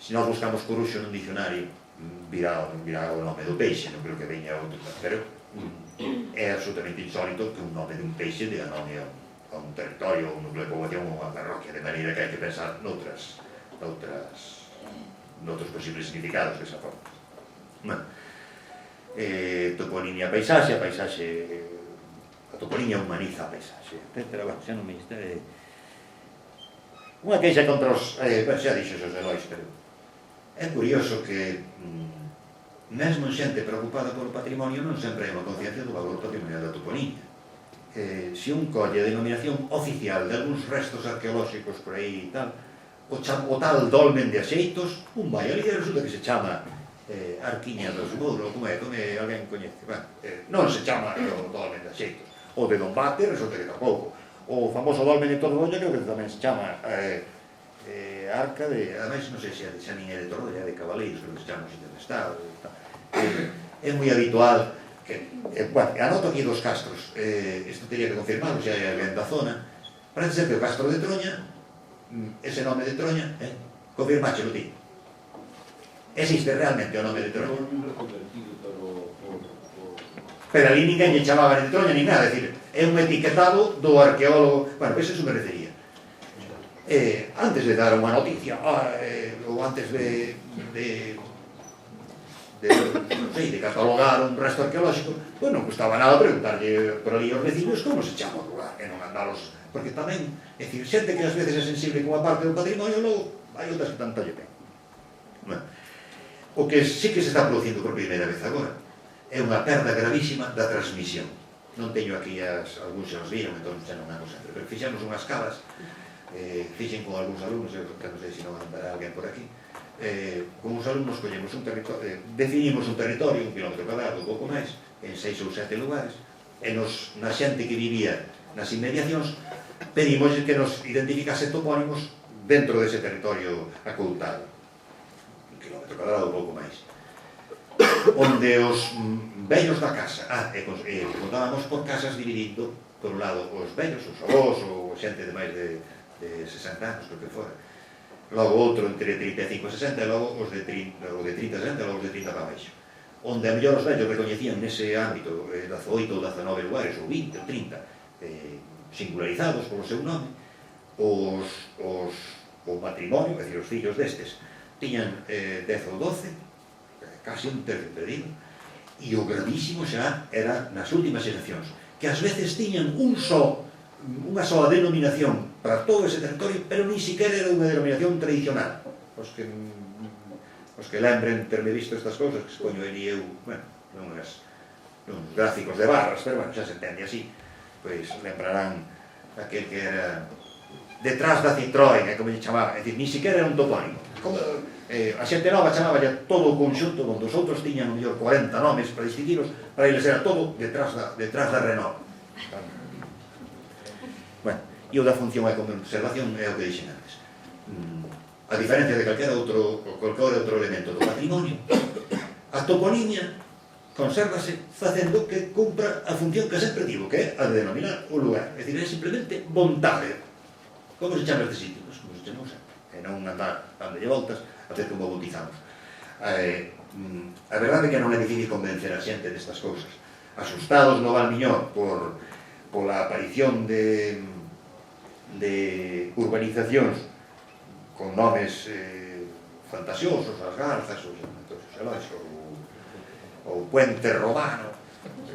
se nós buscamos coruxo nun dicionario virá o nome do peixe, non creo que veña outro, pero é absolutamente insólito que un nome dun peixe dea nome a un territorio, un núcleo de poboación ou a parroquia, de maneira que hai que pensar noutros posibles significados desa forma. Toponimia paisaxe, a toponimia humaniza a paisaxe, pero bueno, xa non me está unha queixa contra os xa dixo os Elois, pero é curioso que mesmo xente preocupada polo patrimonio non sempre hai unha conciencia do valor patrimonial da toponimia. Se un colle a denominación oficial de algúns restos arqueolóxicos por aí e tal, o tal dolmen de Axeitos, un vai ali e resulta que se chama Arquiña do Sumouro, como alguén coñece, non se chama o dolmen de Axeitos, o de Don Bate resulta que tampouco, o famoso dolmen de Tordolla que tamén se chama Arca de, ademais non sei se xa nin é de Tordolla, é de Cabaleiros, que se chama o sitio do Estado. É moi habitual que, anoto aquí dos castros, isto teria que confirmar, xa hai alguén da zona, parece ser que o castro de Troña, ese nome de Troña, confirmáchelo ti. Existe realmente o nome de Troña. Pero ali ninguén lle chamaba de Troña nin nada, é dicir, é un etiquetado do arqueólogo, bueno, pois eso me refería. Antes de dar unha noticia, ou antes de catalogar un resto arqueolóxico, pois non custaba nada preguntarlle por ali aos vecinos como se chama o lugar, e non andalos, porque tamén, é dicir, xente que ás veces é sensible con unha parte do patrimonio, logo hai outras que tanto lle pen. O que sí que se está producindo por primeira vez agora é unha perda gravísima da transmisión. Non teño aquí algúns xa os viron, entón xa non ando sempre, pero fixemos unhas cavas, fixen con algúns alumnos, que non sei se non andará alguén por aquí, con uns alumnos collemos un territorio, definimos un territorio, 1 km cuadrado, un pouco máis, en 6 ou 7 lugares, e na xente que vivía nas inmediacións, pedimos que nos identificase topónimos dentro dese territorio acoutado, 1 km cuadrado, un pouco máis, onde os vellos da casa, contábamos por casas dividindo, por un lado, os vellos, os avós, ou xente de máis de 60 anos, creo que fora, logo outro entre 35 e 60, e logo os de 30 a 60, e logo os de 30 para baixo, onde a mellor os vellos recoñecían nese ámbito 18 ou 19 lugares, ou 20 ou 30, singularizados polo seu nome, o matrimonio, é dicir, os fillos destes, tiñan 10 ou 12, casi un tercio perdido, e o gravísimo xa era nas últimas xeracións, que ás veces tiñan unha soa denominación para todo ese territorio, pero ni siquiera era unha denominación tradicional. Os que lembren terme visto estas cousas, que se poño ali eu, uns gráficos de barras, pero xa se entende así, pois lembrarán aquel que era detrás da Citroën, como lle chamaba, é dicir, ni siquiera era un topónimo. A xente nova chamaba todo o conxunto onde os outros tiñan o mellor 40 nomes para distinguiros, para eles era todo detrás da Renault. E o da función e conservación é o que dixen antes. A diferencia de calquera outro elemento do patrimonio, a toponimia consérvase facendo que cumpra a función que sempre tivo, que é a de denominar o lugar. É dicir, é simplemente vontade. Como se chama este sitio? Como se chama sempre. E non andar dándolle voltas a ver como bautizamos. A verdade é que non é difícil convencer a xente destas cousas. Asustados no Valmiñor pola aparición de urbanizacións con nomes fantasiosos, as Garzas, os Elois, o Puente Romano,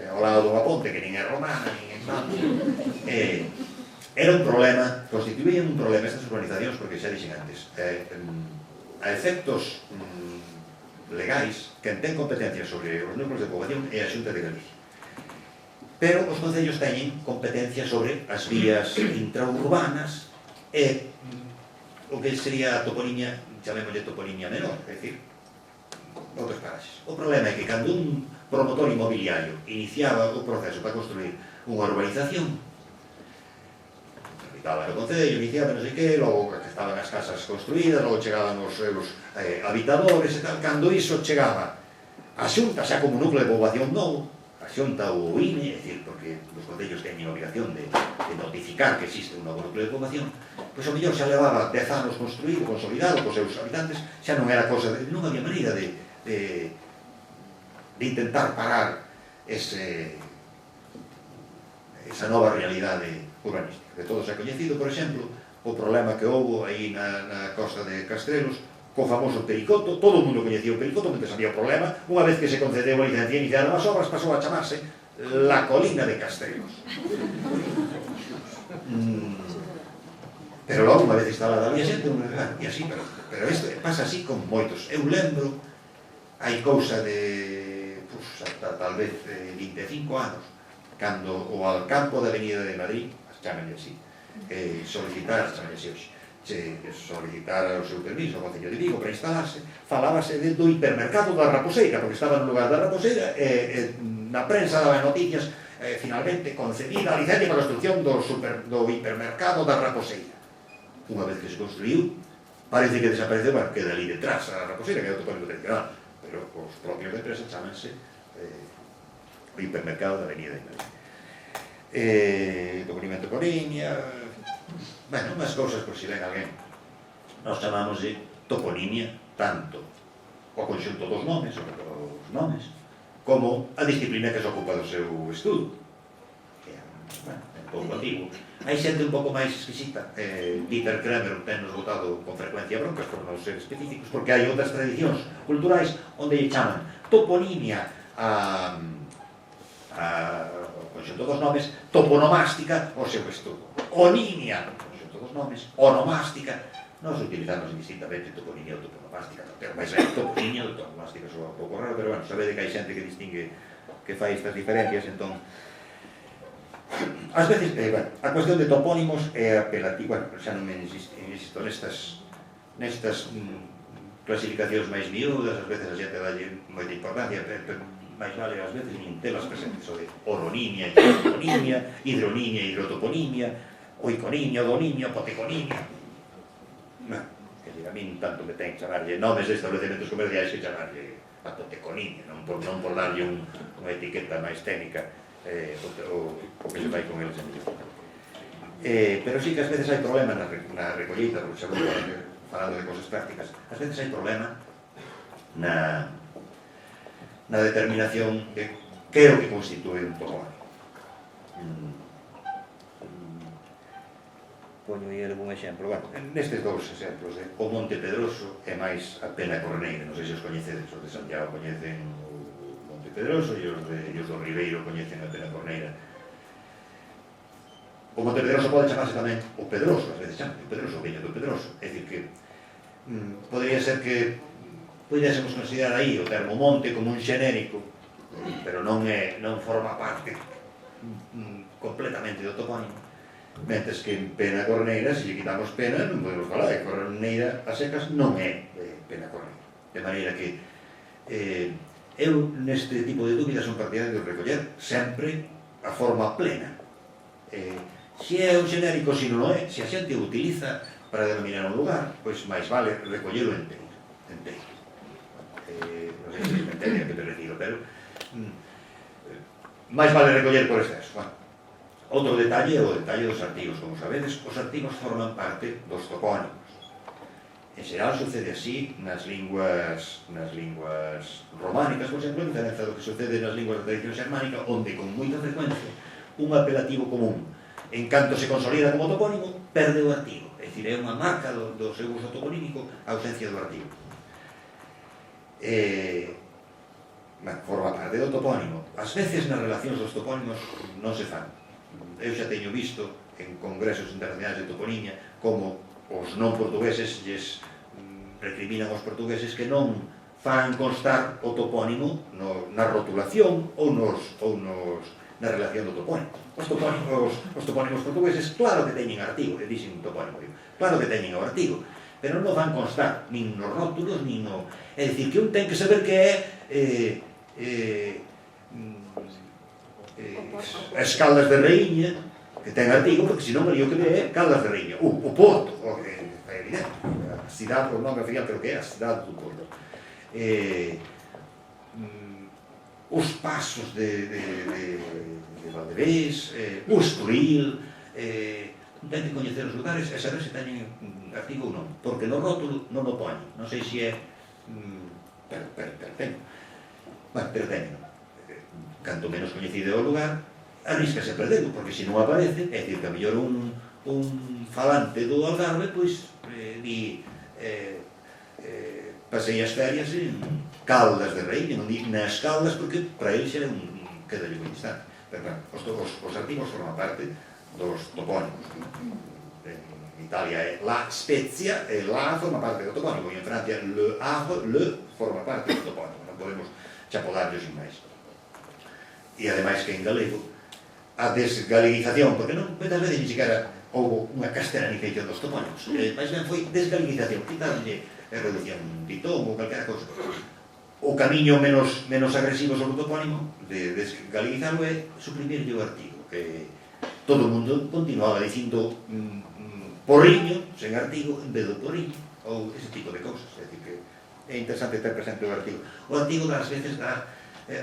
ao lado dunha ponte que nin é romana, nin é nada. Era un problema, constituían un problema estas urbanizacións, porque xa dixen antes, a efectos legais, quen ten competencia sobre os núcleos de poboación é a Xunta de Galicia. Pero os concellos teñen competencia sobre as vías intraurbanas e o que sería a toponimia, chamémoslle toponimia menor, é dicir, outros paraxes. O problema é que cando un promotor inmobiliario iniciaba o proceso para construir unha urbanización, habitaba no concello, iniciaba non sei que, logo estaban as casas construídas, logo chegaban os seus habitadores e tal, cando iso chegaba a Xunta, xa como núcleo de poboación novo, a Xunta ou o INE, é dicir, porque os concellos teñen a obligación de notificar que existe un novo núcleo de poboación, pois o mellor xa levaba 10 anos construído, consolidado, cos seus habitantes, xa non era cosa, non había maneira de intentar parar esa nova realidade urbanística. De todos é coñecido, por exemplo, o problema que houbo aí na costa de Castrelos, co famoso Pericoto. Todo o mundo coñecía o Pericoto, mentre había o problema. Unha vez que se concedeu a licencia de iniciar as obras, pasou a chamarse la colina de Castrelos. Pero logo, unha vez instalada había xente, e así, pero isto pasa así con moitos. Eu lembro, hai cousa de, tal vez, 25 anos, cando o Alcampo da Avenida de Madrid, chámenlle así, solicitar o seu permiso ao Concello de Vigo para instalarse, falábase do hipermercado da Raposeira, porque estaba no lugar da Raposeira, e na prensa daba noticias, finalmente concedida a licencia para a construcción do hipermercado da Raposeira. Unha vez que se construiu, parece que desapareceu, bueno, queda ali detrás a Raposeira, que é o topónimo tradicional, pero os propios de empresa chámanse o hipermercado da Avenida de Madrid. Toponimento Coruña, bueno, unhas cousas por si ven alguén. Nos chamamos de toponimia tanto o conxunto dos nomes, como a disciplina que se ocupa do seu estudo, que é, bueno, un pouco antigo. Hai xente un pouco máis exquisita. Dieter Kremer ten-nos botado con frecuencia broncas por non ser específicos, porque hai outras tradicións culturais onde lle chaman toponimia a conxunto dos nomes, toponomástica o seu estudo, onimia o conxunto dos nomes, onomástica. Nós utilizamos indistintamente toponimia ou toponomástica, mas é toponimia ou toponomástica, soa un pouco raro, pero bueno, sabede que hai xente que distingue, que fai estas diferencias. Entón, ás veces, bueno, a cuestión de topónimos é apelativa, bueno, xa non me insisto nestas clasificacións máis miúdas, ás veces a xente dalle moita importancia, pero máis vale ás veces nin telas presentes, o de oronimia, hidrotoponimia, hidronimia, hidrotoponimia, oiconimia, odonimia, poteconimia. Non, que a min tanto me ten que chamarlle nomes de establecementos comerciais que chamarlle a poteconimia, non por darlle unha etiqueta máis técnica, o que se vai con eles en dificultad. Pero sí que ás veces hai problema na recollita, porque xa vou falando de cosas prácticas, ás veces hai problema na determinación de que é o que constitúe un topónimo. Poño aí algún exemplo. Bueno, nestes dous exemplos, o Monte Pedroso é máis a Pena Corneira. Non sei se os coñecedes, os de Santiago coñecen o Monte Pedroso e os do Ribeiro coñecen a Pena Corneira. O Monte Pedroso pode chamarse tamén o Pedroso, ás veces chaman o Pedroso, o Peño do Pedroso. É dicir que podría ser que podésemos considerar aí o termo monte como un xenérico, pero non forma parte completamente do topónimo, mentres que en Pena Corneira, se lle quitamos pena, non podemos falar de Corneira a secas, non é Pena Corneira. De maneira que eu neste tipo de dúbidas son partidario de recoller sempre a forma plena. Se é un xenérico, se non é, se a xente o utiliza para denominar un lugar, pois máis vale recollelo enteiro. Non sei se me entende a que te retiro, pero máis vale recoller por exceso. Bueno, outro detalle é o detalle dos artigos. Como sabedes, os artigos forman parte dos topónimos. En xeral sucede así nas linguas románicas, por exemplo, en diferenza do que sucede nas linguas de tradición xermánica, onde con moita frecuencia un apelativo común, en canto se consolida como topónimo, perde o artigo. É dicir, é unha marca do seu uso toponímico a ausencia do artigo. Forma parte do topónimo. Ás veces nas relacións dos topónimos non se fan. Eu xa teño visto en congresos internacionais de toponimia como os non portugueses lles recriminan os portugueses que non fan constar o topónimo na rotulación ou na relación do topónimo. Os topónimos portugueses, claro que teñen artigo, e dixen un topónimo, claro que teñen o artigo, pero non van constar nin nos rótulos, nin no... É dicir, que un ten que saber que é as Caldas de Raíña, que ten artigo, porque senón ali o que ve é Caldas de Raíña. O Porto, é evidente, a cidade, o nome oficial creo que é a cidade do Porto. Os pasos de Valdevés, o Estoril, ten que coñecer os lugares e saber se teñen artigo ou non, porque no rótulo non o poñen, non sei se é pero ten, pero teñen. Canto menos coñecido o lugar, arriscase a perderlo, porque se non aparece, é dicir, que a mellor un falante do Algarve, pois, di, pasei as ferias en Caldas de Raíña, non di nas Caldas, porque para ele xa é queda moi distante. Pero, os artigos forman parte dos topónimos. En Italia é la Spezia, e la forma parte do topónimo, e en Francia le Havre, le forma parte do topónimo. Non podemos chapodarlos sin máis. E ademais que en galego a desgaleguización, porque non, moitas veces ni siquiera houve unha castelanización dos topónimos, máis ben foi desgaleguización, quitarlle a reducción de tom ou calquera cosa. O camiño menos agresivo sobre o topónimo de desgaleguizarlo é suprimirlle o artigo, que todo o mundo continuaba dicindo porriño, sen artigo, en vez do porriño, ou ese tipo de cousas. É dicir, que é interesante ter presente o artigo. O artigo, das veces,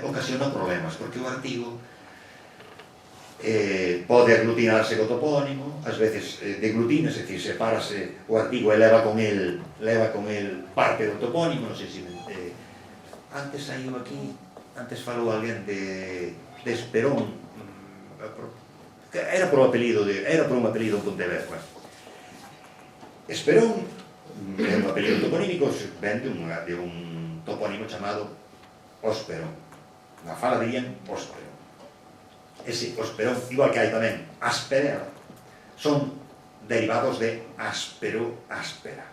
ocasiona problemas, porque o artigo pode aglutinarse co topónimo, ás veces deglutina, é dicir, sepárase o artigo e leva con el parte do topónimo, non sei se... Antes saiu aquí, antes falou alguén de Esperón, era por un apelido en Pontevedra. Esperón é un apelido toponímico, ven de un topónimo chamado Osperón. Na fala dirían Osperón. Ese Osperón, igual que hai tamén Asperela, son derivados de áspero, áspera.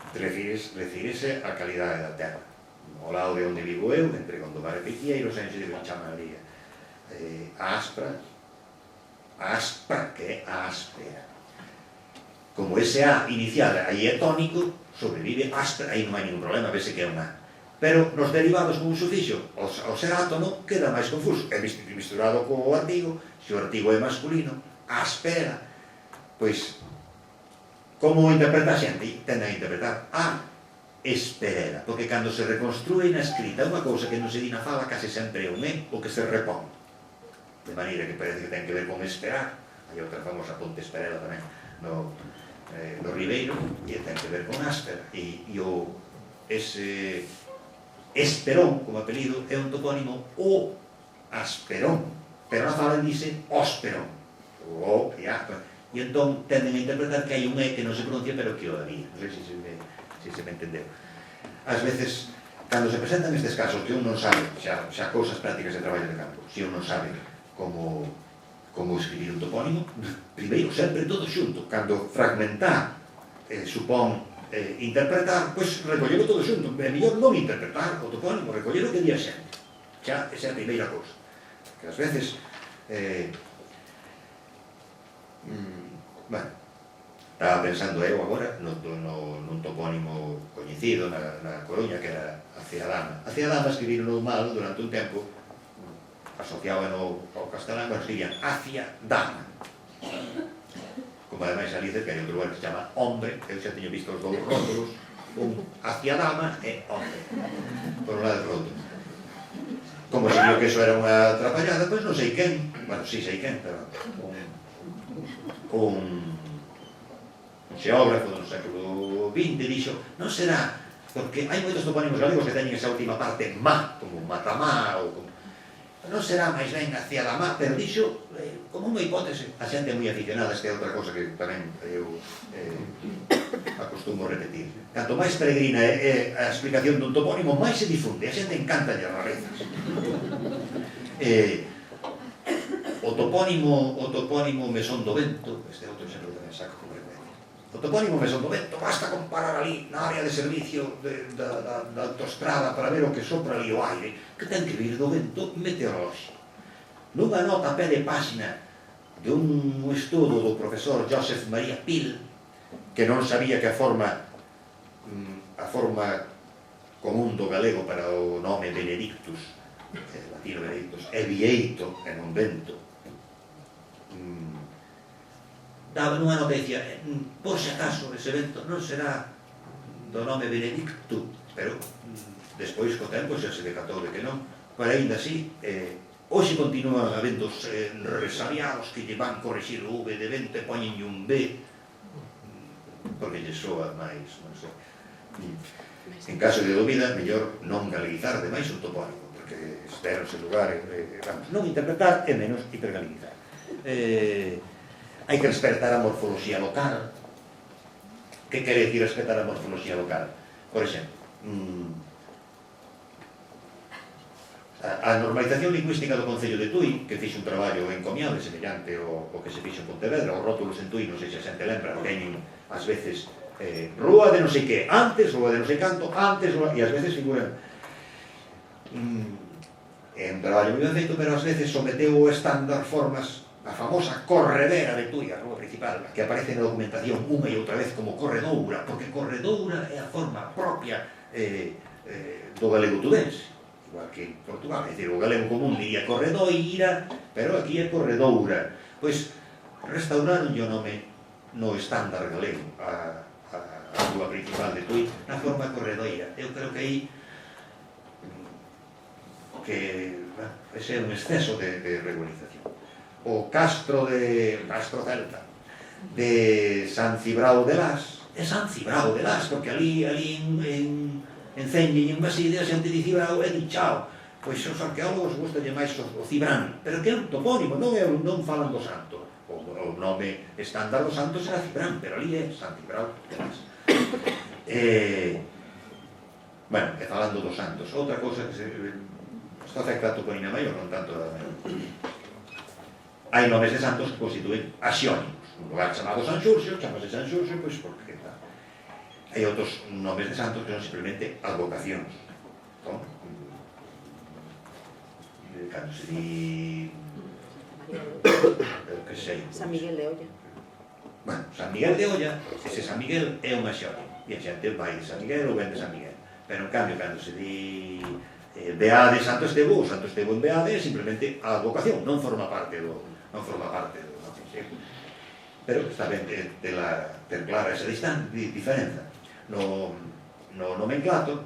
Refírese á calidade da terra. Ao lado de onde vivo eu, entre Gondomar e Piquieiros, en se chama ali a aspra, que é a áspera. Como ese A inicial aí é tónico, sobrevive áspera, aí non hai ningún problema, vese que é un A. Pero nos derivados con un sufixo, ao ser átono, queda máis confuso. É misturado co artigo, se o artigo é masculino, áspera, pois, como o interpreta a xente? Tende a interpretar a esperela, porque cando se reconstrúe na escrita unha cousa que non se di na fala, case sempre é un E, o que se repón. De maneira que parece que ten que ver con esperar. Hai outra famosa ponte Esperela tamén no Ribeiro, e ten que ver con áspera. E ese Esperón, como apelido, é un topónimo o Asperón, pero na fala dice Osperón, o e A. E entón tenden a interpretar que hai un E que non se pronuncia, pero que o había. Non sei se se me entendeu. Ás veces, cando se presentan estes casos que un non sabe, xa cousas prácticas de traballo de campo, se un non sabe como escribir un topónimo, primeiro, sempre todo xunto. Cando fragmentar supón interpretar, pois recollelo todo xunto. É mellor non interpretar o topónimo, recollelo que di a xente. Xa, esa é a primeira cousa. Que ás veces... Bueno, estaba pensando eu agora nun topónimo coñecido na Coruña, que era a Ceadama. A Ceadama escribiron mal durante un tempo, asociaban ao castelán, pero escribían Hacia Dama. Como ademais ali cerca hai outro lugar que se chama Hombre, que eu xa teño visto os dous rótulos, un Hacia Dama e Hombre, por un lado e por outro. Como se viu que eso era unha atrapallada, pois non sei quen, bueno, sí sei quen, pero un xeógrafo do século XX dixo, non será, porque hai moitos topónimos galegos que teñen esa última parte má, como Matamá, ou como... non será máis ben hacia da má, pero dixo, como unha hipótese. A xente é moi aficionada, esta é outra cosa que tamén eu acostumo repetir. Canto máis peregrina é a explicación dun topónimo, máis se difunde, a xente encanta as rarezas. O topónimo Mesón do Vento, este outro exemplo tamén saco como recuerdo. O topónimo Mesón do Vento, basta comparar ali na área de servicio da autostrada para ver o que sopra ali o aire, que ten que vir do vento meteorolóxico. Nunha nota a pé de páxina de un estudo do profesor Joseph Maria Pil, que non sabía que a forma común do galego para o nome Benedictus, latino Benedictus, é vieito e non vento. Daba nunha noticia, por se acaso ese vento non será do nome Benedictus, pero despois co tempo xa se decatou de que non, pero ainda así hoxe continúan habendo resabiados que lle van corrixir o V de vento e poñenlle un B porque lle soa máis, non sei. En caso de dúbida, mellor non galeguizar demais o topónimo, porque esperanse lugares, vamos, non interpretar e menos hipergaleguizar. Hai que respetar a morfoloxía local. Que quere dicir respetar a morfoloxía local? Por exemplo, a normalización lingüística do Concello de Tui, que fixe un traballo encomiable semellante ao que se fixe en Pontevedra, os rótulos en Tui, non sei se a xente lembra, teñen ás veces rúa de non sei que antes, rúa de non sei canto antes, e ás veces figuran é un traballo moi ben feito, pero ás veces someteu o estándar formas, a famosa corredera de Tui, a rúa principal, que aparece na documentación unha e outra vez como corredoura, porque corredoura é a forma propia do galego tudense, igual que en Portugal, é dicir, o galego común diría corredoira, pero aquí é corredoura. Pois restauraron o nome no estándar galego a rúa principal de Tui na forma corredoira. Eu creo que aí ese é un exceso de regularización. O castro celta de San Cibrao de Las é San Cibrao de Las, porque ali en Celle e en Baside a xente di Cibrao e di Chao. Pois os arqueólogos gustalle máis o Cibrán, pero que é un topónimo, non falan do santo. O nome estándar do santo será Cibrán, pero ali é San Cibrao de Las. Bueno, e falando dos santos, outra cousa que está afecta a toponina maior, non tanto a menor. Hai nomes de santos que constituen axiónimos. Un lugar chamado San Xurxo, chamase San Xurxo, pois porque está. Hai outros nomes de santos que son simplemente advocacións. Cando se di... que sei... San Miguel de Olla. Bueno, San Miguel de Olla, ese San Miguel é un axiónimo. E a xente vai de San Miguel ou ven de San Miguel. Pero en cambio, cando se di... Beade Santo Estevo, o Santo Estevo en Beade é simplemente a advocación, non forma parte do pero está ben ter clara esa diferenza. No nomenclato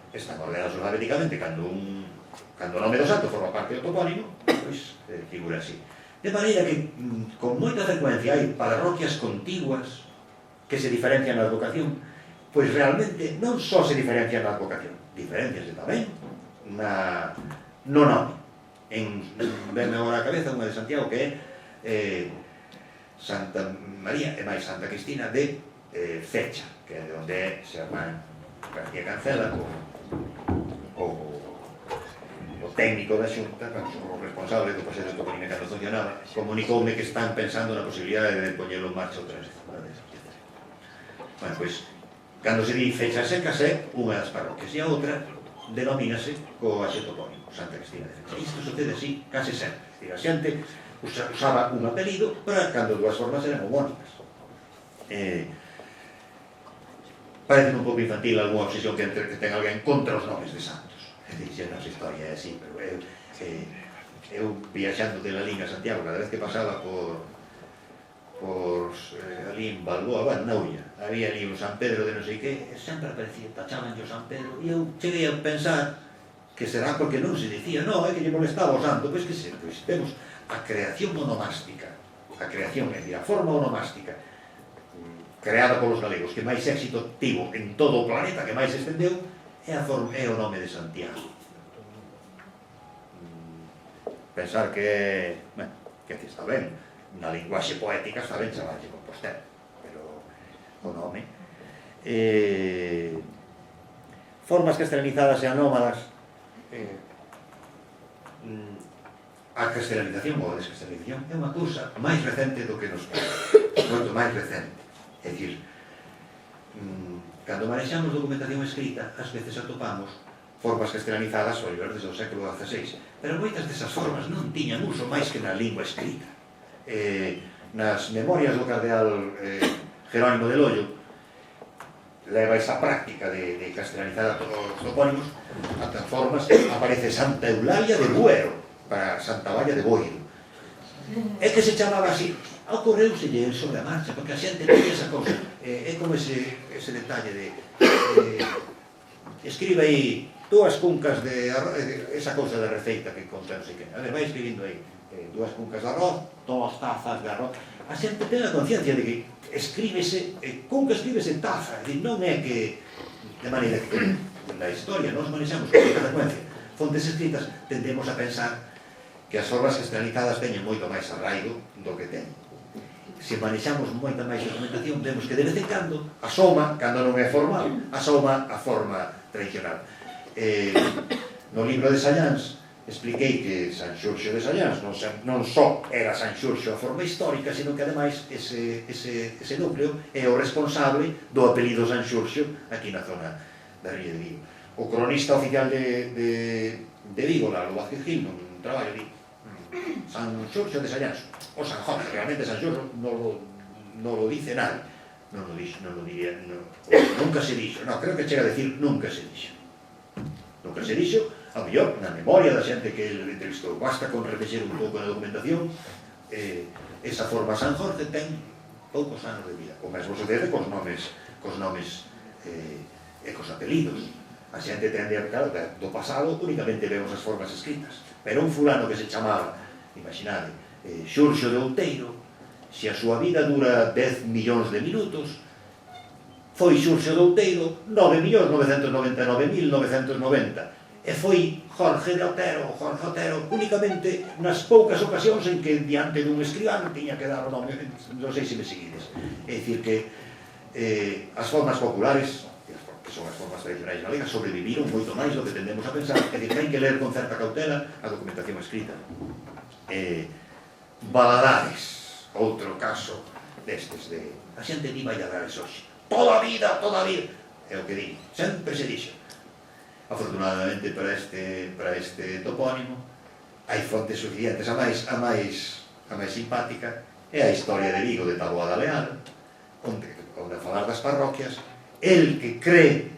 están ordenados alfabéticamente cando o nome do santo forma parte do topónimo, pois figura así. De maneira que con moita frecuencia hai parroquias contiguas que se diferencian na advocación, pois realmente non só se diferencian na advocación, diferenciase tamén no nome. Venme agora a cabeza unha de Santiago que é Santa María e máis Santa Cristina de Fecha, que é de onde é Xermán García Cancela, o técnico da Xunta, o responsable do proceso de toponimia cando funcionaba, comunicoume que están pensando na posibilidade de poñelo en marcha outra vez. Bueno, pois, cando se di Fecha Secas é unha das parroquias e a outra denomínase co axe topónimo, Santa Cristina de Fecha. Isto sucede así case sempre. A xente usaba un apelido para cando dúas formas eran homónimas. Parece un pouco infantil algunha obsesión que ten alguén contra os nomes de santos. Dixen as historias así, pero eu viaxando de la Liga a Santiago, cada vez que pasaba por ali en Balboa, bueno, na Ulla, había ali un San Pedro de non sei que, sempre aparecía, tachaban o San Pedro, e eu cheguei a pensar que será porque non se dicía, non, é que lle molestaba o santo, pois que se, pois temos a creación onomástica, a creación, é dicir, a forma onomástica creada polos galegos, que máis éxito tivo en todo o planeta, que máis se estendeu, é o nome de Santiago. Pensar que, bueno, que está ben, na linguaxe poética está ben chamarlle Compostela, pero o nome formas castelanizadas e anómalas. A castelanización ou a descastelanización é unha cousa máis recente do que nos queda, moito máis recente. É dicir, cando manexamos documentación escrita, ás veces atopamos formas castelanizadas ao libros desde o século XVI, pero moitas desas formas non tiñan uso máis que na lingua escrita. Nas memorias do cardeal Jerónimo de Loyo leva esa práctica de castelanizar os topónimos ata formas. Aparece Santa Eulalia de Buero para Santa Valla de Boiro. É que se chamaba así, ocorreuselle sobre a marcha, porque a xente tiña esa cousa. É como ese detalle de escribe aí 2 cuncas de arroz, esa cousa de receita que conta, non sei que, vai escribindo aí 2 cuncas de arroz, 2 tazas de arroz. A xente ten a conciencia de que escríbese, cunca escríbese taza, non é que, de maneira que na historia nos manexamos con moita frecuencia fontes escritas, tendemos a pensar que as formas castelanizadas teñen moito máis arraigo do que teñen. Se manexamos moita máis documentación, vemos que de vez en cando asoma, cando non é formal, asoma a forma tradicional. No libro de Salláns expliquei que San Xurxo de Salláns non só era San Xurxo a forma histórica, sino que ademais ese núcleo é o responsable do apelido San Xurxo aquí na zona da Ría de Vigo. O cronista oficial de Vigo, Lalo Vázquez Gil, nun traballo di San Xurxo de Salláns, o San Jorge, realmente San Xurxo non lo dice nadie, non lo diría, nunca se dixo, creo que chega a decir nunca se dixo. Nunca se dixo, a mellor, na memoria da xente que ele entrevistou, basta con repexer un pouco na documentación, esa forma San Jorge ten poucos anos de vida. O mesmo sucede cos nomes e cos apelidos. A xente tende a claro, do pasado únicamente vemos as formas escritas, pero un fulano que se chamaba, imaginade, Xurxo de Outeiro, se a súa vida dura 10 millóns de minutos, foi Xurxo de Outeiro 9.999.990, e foi Jorge de Otero, únicamente nas poucas ocasións en que diante dun escribano tiña que dar o nome, non sei se me seguides. É dicir que as formas populares, que son as formas tradicionais galegas, sobreviviron moito máis do que tendemos a pensar, e que hai que ler con certa cautela a documentación escrita. Valadares, outro caso destes de... A xente di Valladares hoxe. Toda a vida, é o que di, sempre se dixo. Afortunadamente para este topónimo hai fontes suficientes. A máis simpática é a historia de Vigo, de Taboada Leal, onde a falar das parroquias, el que cree,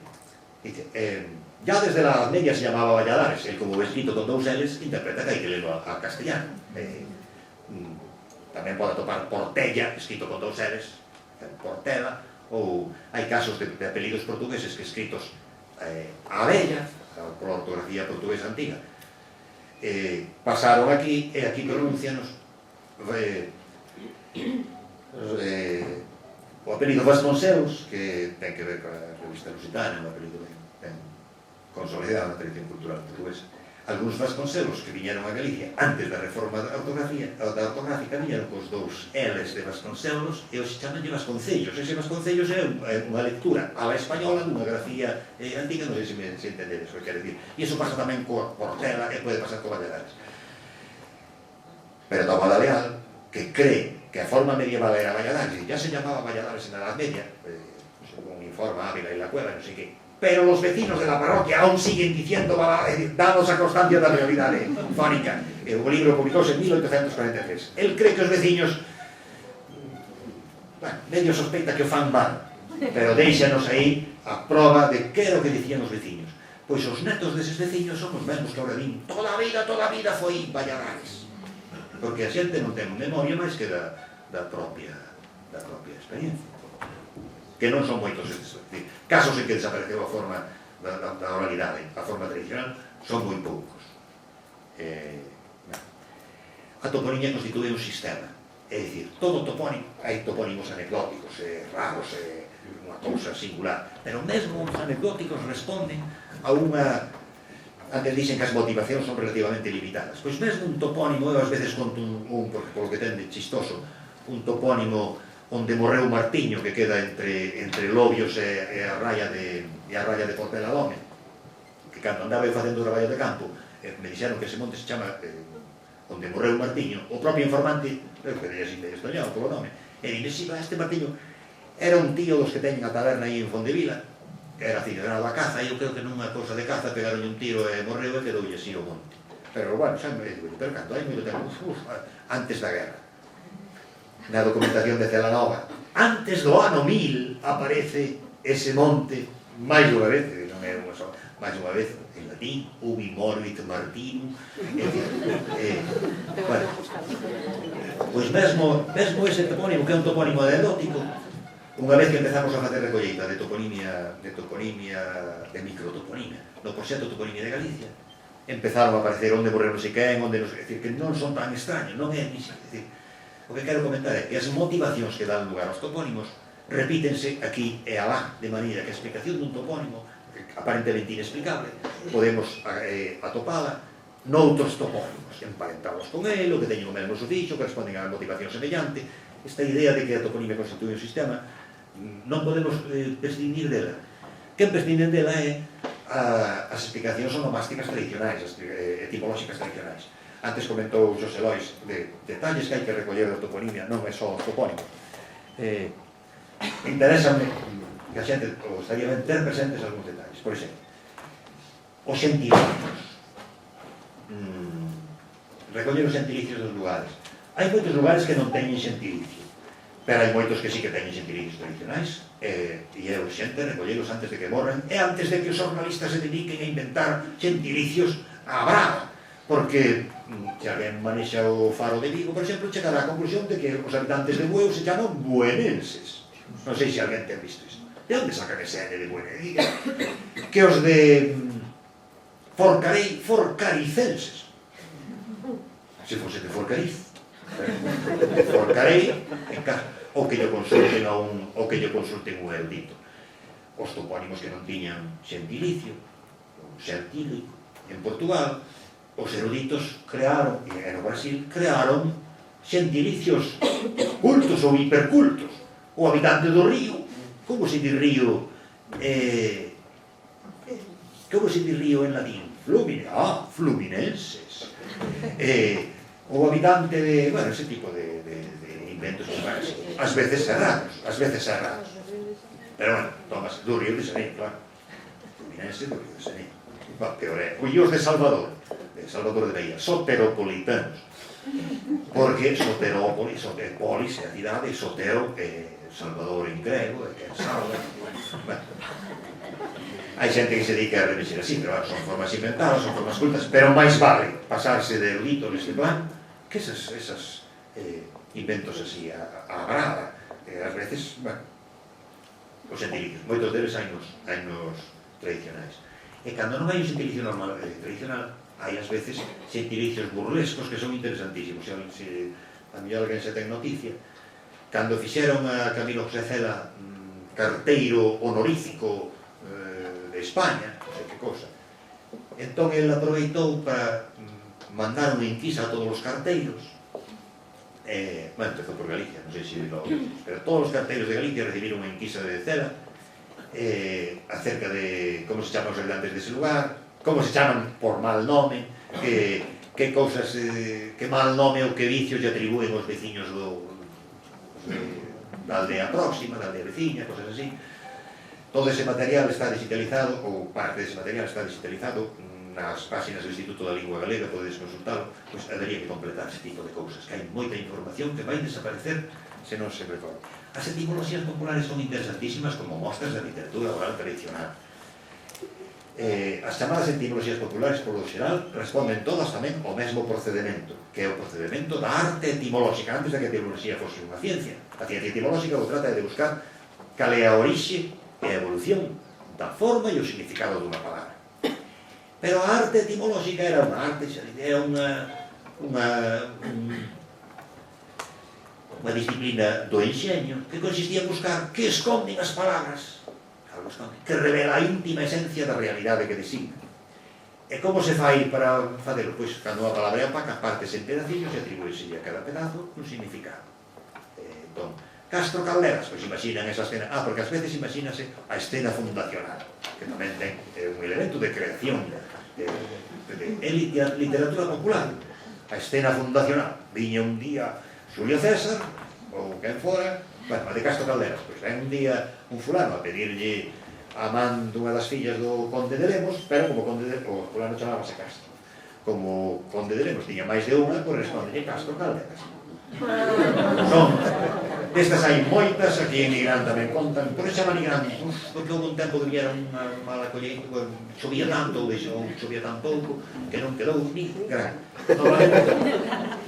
ya desde la Edad Media se llamaba Valladares, el como escrito con 2 L's, interpreta que hai que lerlo a castellano. Tamén pode topar Portella, escrito con 2 L's, Portela, ou hai casos de apelidos portugueses que escritos a bella, pola ortografía portuguesa antiga, pasaron aquí, e aquí pronuncianos o apelido Vasconcelos, que ten que ver coa revista Lusitana, un apelido ben consolidado na tradición cultural portuguesa. Algúns Vasconcelos que viñeron a Galicia antes da reforma da ortográfica viñeron cos 2 L's de Vasconcelos e os chamanlle Vasconcellos. Ese Vasconcellos é unha lectura a la española dunha grafía antiga, non sei se entendedes o que quer decir. E iso pasa tamén coa Portela e pode pasar con Valladares. Pero Taboada Leal, que cree que a forma medieval era Valladares, e ya se llamaba Valladares en la Edad Media, según informa Ávila y la Cueva, non sei que, pero los vecinos de la parroquia aún siguen diciendo, danos a constancia da realidade fónica. O libro publicouse en 1843. El cree que os veciños, medio sospeita que o fan mal, pero deixanos aí a proba de que era o que dicían os veciños. Pois os netos deses veciños son os mesmos que ahora din, toda a vida foi Valladares. Porque a xente non ten memoria máis que da propia experiencia. Que non son moitos estes. Casos en que desapareceu a forma da oralidade, a forma tradicional, son moi poucos. A toponimia constitúe un sistema. É dicir, todo topónimo, hai topónimos anecdóticos, raros, unha cousa singular, pero mesmo os anecdóticos responden a unha... Antes dixen que as motivacións son relativamente limitadas. Pois mesmo un topónimo, eu ás veces conto porque polo que ten de chistoso, un topónimo onde morreu Martiño, que queda entre Lobios e a raya de Portela Lome, que cando andaba eu facendo traballo de campo, me dixeron que ese monte se chama onde morreu Martiño. O propio informante, eu que dei así de estoñado polo nome, e dime, si, este Martiño Era un tío dos que teñen a taberna aí en Fondevila, que era aficionado a caza, e eu creo que nunha cousa de caza pegaron un tiro e morreu e quedoulle así o monte. Pero, bueno, xa me digo, pero cando hai moito tempo, antes da guerra. Na documentación de Celanova, antes do ano 1000 aparece ese monte máis unha vez, non é unha só, máis unha vez, en latín, ubi morbit martinum, bueno, pois mesmo ese topónimo, que é un topónimo anecdótico, unha vez que empezamos a facer recolleita de toponimia, de microtoponimia, no proxecto Toponimia de Galicia, empezaron a aparecer onde morreron non sei quen, onde non sei, é dicir, que non son tan extraños, non é, é dicir, o que quero comentar é que as motivacións que dan lugar aos topónimos repítense aquí e alá, de maneira que a explicación dun topónimo, aparentemente inexplicable, podemos atopala noutros topónimos, emparentados con ele, o que teñen o mesmo sufixo, que responden a motivación semellante. Esta idea de que a toponimia constituye un sistema non podemos prescindir dela. Quen prescinden dela é as explicacións onomásticas tradicionais, as etimolóxicas tradicionais. Antes comentou Xosé Lois de detalles que hai que recoller da toponimia, non é só os topónimos. Interésame que a xente, ou estaría ben ter presentes algúns detalles. Por exemplo, os xentilicios. Recoller os xentilicios dos lugares. Hai moitos lugares que non teñen xentilicio, pero hai moitos que sí que teñen xentilicios tradicionais, e é urxente recollelos antes de que morren e antes de que os xornalistas se dediquen a inventar xentilicios a brava, porque se alguén manexa o Faro de Vigo, por exemplo, chegará a conclusión de que os habitantes de Bueu se chaman buenenses. Non sei se alguén ten visto isto. De onde sacan ese N de buenenses? Que os de Forcarei, forcaricenses. Se fose de Forcariz. Forcarei, o que lle consulten un erudito. Os topónimos que non tiñan xentilicio, un xentílico, en Portugal, os eruditos crearon, e no Brasil, crearon xentilicios cultos ou hipercultos. O habitante do río, como se di río en latín? Fluminenses. O habitante de, bueno, ese tipo de inventos que van así, ás veces errados. Pero, bueno, tomas do río de Xaneiro, claro. Fluminense do río de Xaneiro. Peor é, os de Salvador de Bahía, soteropolitanos, porque Soterópolis, Soterópolis é a cidade, Sotero é Salvador en grego, é que é Salva. Hai xente que se dedica a remexer así, pero son formas inventadas, son formas cultas, pero máis vale pasarse de erudito neste plan que esas inventos así a brava, ás veces, bueno, os xentilicios, moitos deles hai nos tradicionais. E cando non hai un xentilicio normal tradicional, hai ás veces xentilicios burlescos que son interesantísimos. Se a mellor alguén se ten noticia, cando fixeron a Camilo José Cela carteiro honorífico de España, non sei que cosa, entón ele aproveitou para mandar unha enquisa a todos os carteiros, bueno, empezou por Galicia, non sei se lo oímos, pero todos os carteiros de Galicia recibiron unha enquisa de Cela acerca de como se chaman os habitantes dese lugar, como se chaman por mal nome, que cousas, que mal nome ou que vicios lle atribúen os veciños da aldea próxima, da aldea veciña, cosas así. Todo ese material está digitalizado, ou parte dese material está digitalizado nas páxinas do Instituto da Lingua Galega, podedes consultalo, pois habería que completar ese tipo de cousas, que hai moita información que vai desaparecer se non se reforma. As etimologías populares son interesantísimas como mostras da literatura oral tradicional. As chamadas etimologías populares, por lo xeral, responden todas tamén ao mesmo procedimento, que é o procedimento da arte etimolóxica, antes de que a etimología fose unha ciencia. A ciencia etimolóxica o trata de buscar cal é a orixe e a evolución da forma e o significado dunha palabra. Pero a arte etimolóxica era unha arte, era unha disciplina do enxeño que consistía en buscar que esconden as palabras, que revela a íntima esencia da realidade que designa. E como se fai para facelo? Pois, cando a palabra é opaca, partes en pedacillos e atribúese a cada pedazo un significado. Entón, Castro Calderas, pois imaginan esa escena, porque ás veces imagínase a escena fundacional, que tamén ten un elemento de creación, é literatura popular. A escena fundacional, viña un día Xulio César, ou quen fora, Bueno, a de Castro Calderas, pois ven un día un fulano a pedirlle a man dunha das fillas do conde de Lemos, pero como conde de Lemos, o fulano chamábase Castro. Como conde de Lemos tiña máis de unha, pois respondelle Castro Calderas. Non, destas hai moitas, aquí en Nigrán tamén contan, por eso chaman Nigrán, porque houve un tempo que viera unha mala colleita, chovía tanto, ou chovía tan pouco, que non quedou ni gran.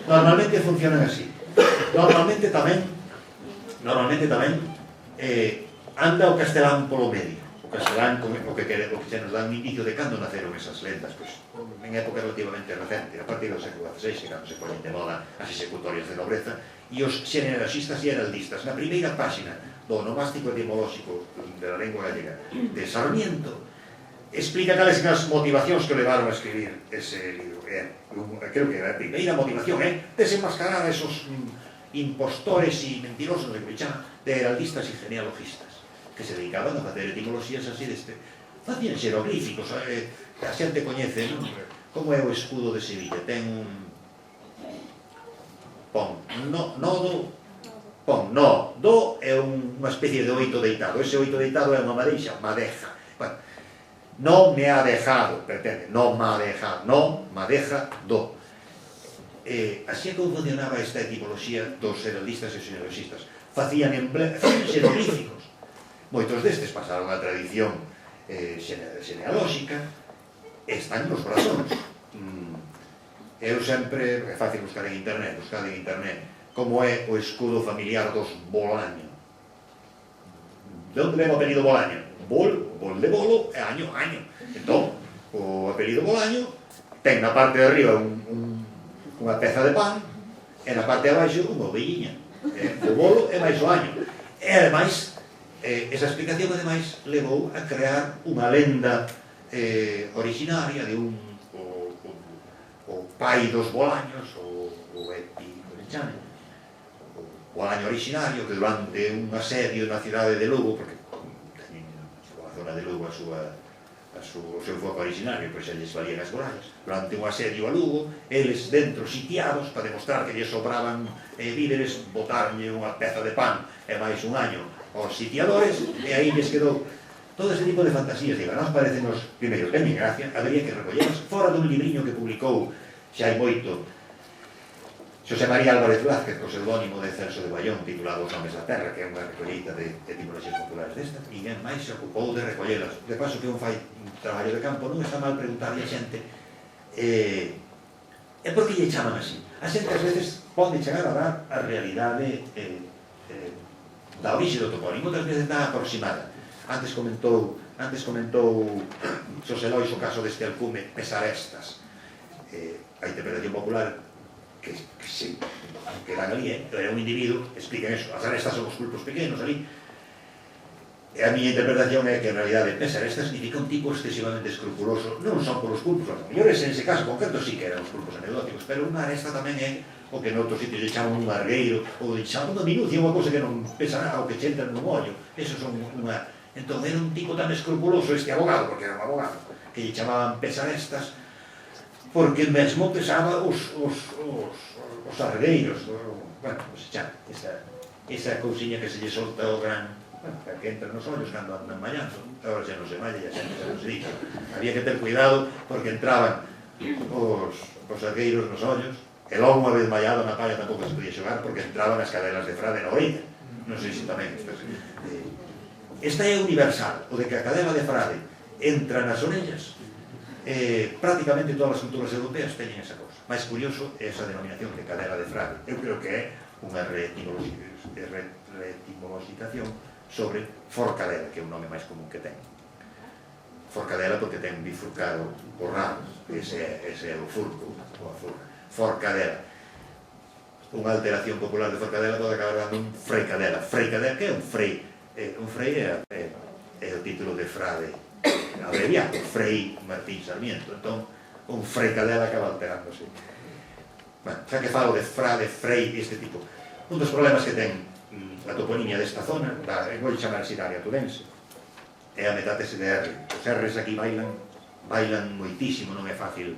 Normalmente funcionan así. Normalmente tamén anda o castelán polo medio. O castelán, o que se nos dá un indicio de cando naceron esas lendas, pois, en época relativamente recente, a partir do século XVI, cando se poñen de moda as executorias de nobreza, e os xeneralistas e heraldistas. Na primeira páxina do onomástico etimolóxico da lengua gallega de Sarmiento, explica cales son as motivacións que levaron a escribir ese libro. Creo que a primeira motivación é desenmascarar a esos impostores e mentirosos, de que chaman, de heraldistas e genealogistas, que se dedicaban a facer etimologías así deste. Facían xeroglíficos, a xente coñece, non? Como é o escudo de Sevilla, ten un pon, nodo, pon, no, do é unha especie de oito deitado, ese oito deitado é unha madeixa, madeja. Bueno, non me ha dejado, pretende, non me ha dejado, non, madeja, do. Así é como funcionaba esta etimoloxía dos heraldistas e xenealogistas. Facían xeroglíficos. Moitos destes pasaron a tradición xenealóxica, están nos brazóns. Eu sempre, é fácil buscar en internet, como é o escudo familiar dos Bolaño. De onde vem o apelido Bolaño? Bol de bolo e año. Entón, o apelido Bolaño ten na parte de arriba unha peza de pan e na parte de abaixo unha ovelliña. O bolo é máis o año. E ademais, esa explicación ademais levou a crear unha lenda originaria de o pai dos Bolaños, o Bolaño originario, que durante un asedio na cidade de Lugo, porque a zona de Lugo o seu foco originario, pois eles valían as murallas, durante un asedio a Lugo, eles dentro sitiados, para demostrar que lles sobraban víveres, botaronlle unha peza de pan e máis un año aos sitiadores, e aí lles quedou todo ese tipo de fantasías. Diga, nos parecen os primeiros, en mi gracia, habería que recollelas fora dun libriño que publicou xa hai moito Xosé María Álvarez Vázquez, co pseudónimo de Celso de Bayón, titulado Os Nomes da Terra, que é unha recolleita de etimoloxías populares desta, e ninguén máis se ocupou de recollelas. De paso que un fai un traballo de campo, non está mal preguntarle a xente por que lle chaman así. A xente ás veces pode chegar a dar a realidade da orixe do topónimo, outras veces da aproximada. Antes comentou Xosé Lois o caso deste alcume Pesarestas. A interpretación popular que dan ali, era un individuo, expliquen eso, as arestas son os pulpos pequenos ali, e a miña interpretación é que en realidade Pesaresta significa un tipo excesivamente escrupuloso, non son polos pulpos, os mellores en ese caso concreto sí que eran os pulpos anecdóticos, pero unha aresta tamén é o que noutros sitios lle chaman un argueiro, ou lle chaman unha minucia, unha cosa que non pesa nada, ou que che entra nun ollo, eso son unha... Entón era un tipo tan escrupuloso este abogado, porque era un abogado, que lle chamaban Pesarestas, porque mesmo pesaba os argueiros, bueno, pues xa, esa cousiña que se lle solta o gran, bueno, que entra nos ollos cando andan mallando, agora xa non se malla, xa non se dice, había que ter cuidado porque entraban os argueiros nos ollos, e logo unha vez mallado na palla tampouco se podía xogar porque entraban as cadelas de frade na orella, non sei se tamén esta é universal, o de que a cadela de frade entra nas orellas. Prácticamente todas as culturas europeas teñen esa cousa. Mais curioso é esa denominación de cadela de frade. Eu creo que é unha reetimologización sobre forcadela, que é un nome máis común que ten. Forcadela porque ten bifurcado o ramo, ese é o furco, ou a furca. Forcadela. Unha alteración popular de forcadela pode acabar dando un freicadela. Freicadela, que é un frei? Un frei é o título de frade abreviado, Frei Martín Sarmiento. Entón, un freicadela acaba alterándose. Bueno, xa que falo de frade, frei, este tipo. Un dos problemas que ten a toponimia desta zona, vou chamar así da área tudense, é a metátese de R. Os R's aquí bailan moitísimo, non é fácil.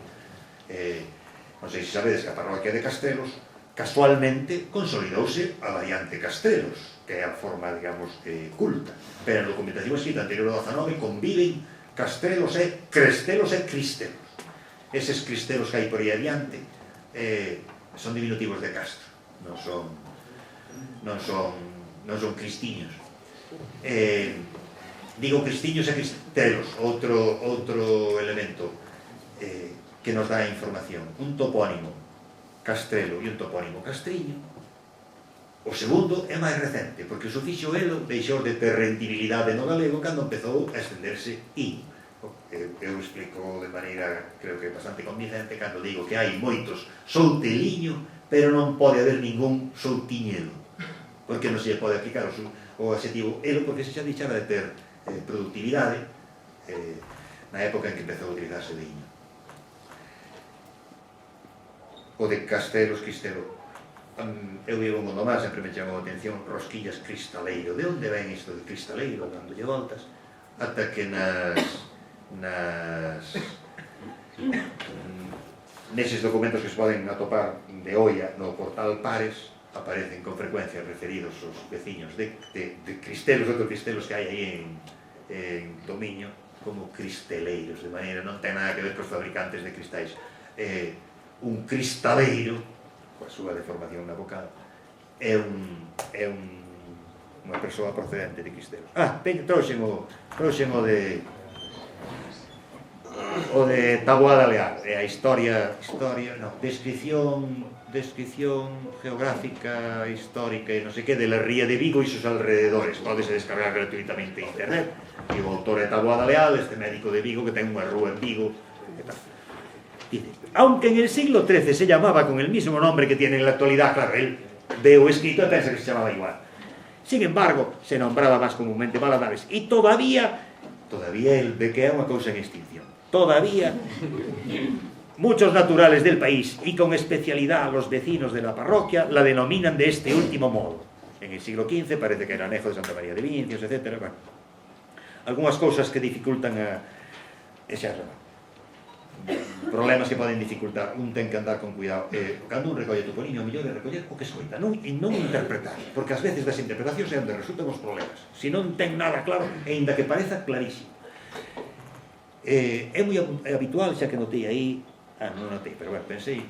Non sei se sabedes que a parroquia de Castelos casualmente consolidouse a variante Castelos, que é a forma, digamos, culta, pero en documentación escrita anterior ao 19 conviven Castelos e Crestelos e Cristelos. Eses Cristelos que hai por aí adiante son diminutivos de Castro, non son cristiños. Digo cristiños e cristelos, outro elemento que nos dá información. Un topónimo Castrelo e un topónimo Castriño. O segundo é máis recente, porque o sufixo elo deixou de ter rentibilidade no galego cando empezou a estenderse in. Eu explico de maneira, creo que bastante convincente, cando digo que hai moitos souteliño, pero non pode haber ningún soutiñelo, porque non se pode aplicar o adxetivo elo, porque se xa deixara de ter productividade na época en que empezou a utilizarse de iño. O de Castelos, Cristelo, eu vivo un mundo máis, sempre me chamou a atención rosquillas cristaleiro. De onde ven isto de cristaleiro, dándolle voltas, ata que neses documentos que se poden atopar de Oia no portal Pares aparecen con frecuencia referidos os veciños de cristelos, outros cristelos que hai aí en Tomiño como cristeleiros, de maneira non ten nada que ver cos fabricantes de cristais. Un cristaleiro, coa súa deformación na vocal, é unha persoa procedente de cristelos. Trouxen o de Taboada Leal, é a descripción geográfica, histórica e non sei que de la ría de Vigo e sus alrededores. Pódese descargar gratuitamente en internet. E o autor é Taboada Leal, este médico de Vigo que ten unha rúa en Vigo e tal. Dice, aunque en el siglo XIII se llamaba con el mismo nombre que tiene en la actualidad, claro, él ve o escrito e pensa que se llamaba igual. Sin embargo, se nombraba más comúnmente Valadares. Y todavía él ve que é unha cousa en extinción. Todavía muchos naturales del país, y con especialidad los vecinos de la parroquia, la denominan de este último modo. En el siglo XV parece que era anejo de Santa María de Vincios, etc. Bueno, algunhas cousas que dificultan ese arrema. Problemas que poden dificultar, un ten que andar con cuidado. Cando un recolle toponimio, o mellor é recoller o que escoita, non interpretar, porque ás veces das interpretacións é onde resultan os problemas. Se non ten nada claro, e inda que pareza clarísimo. É moi habitual, xa que notei aí, non notei, pero bueno, pensei,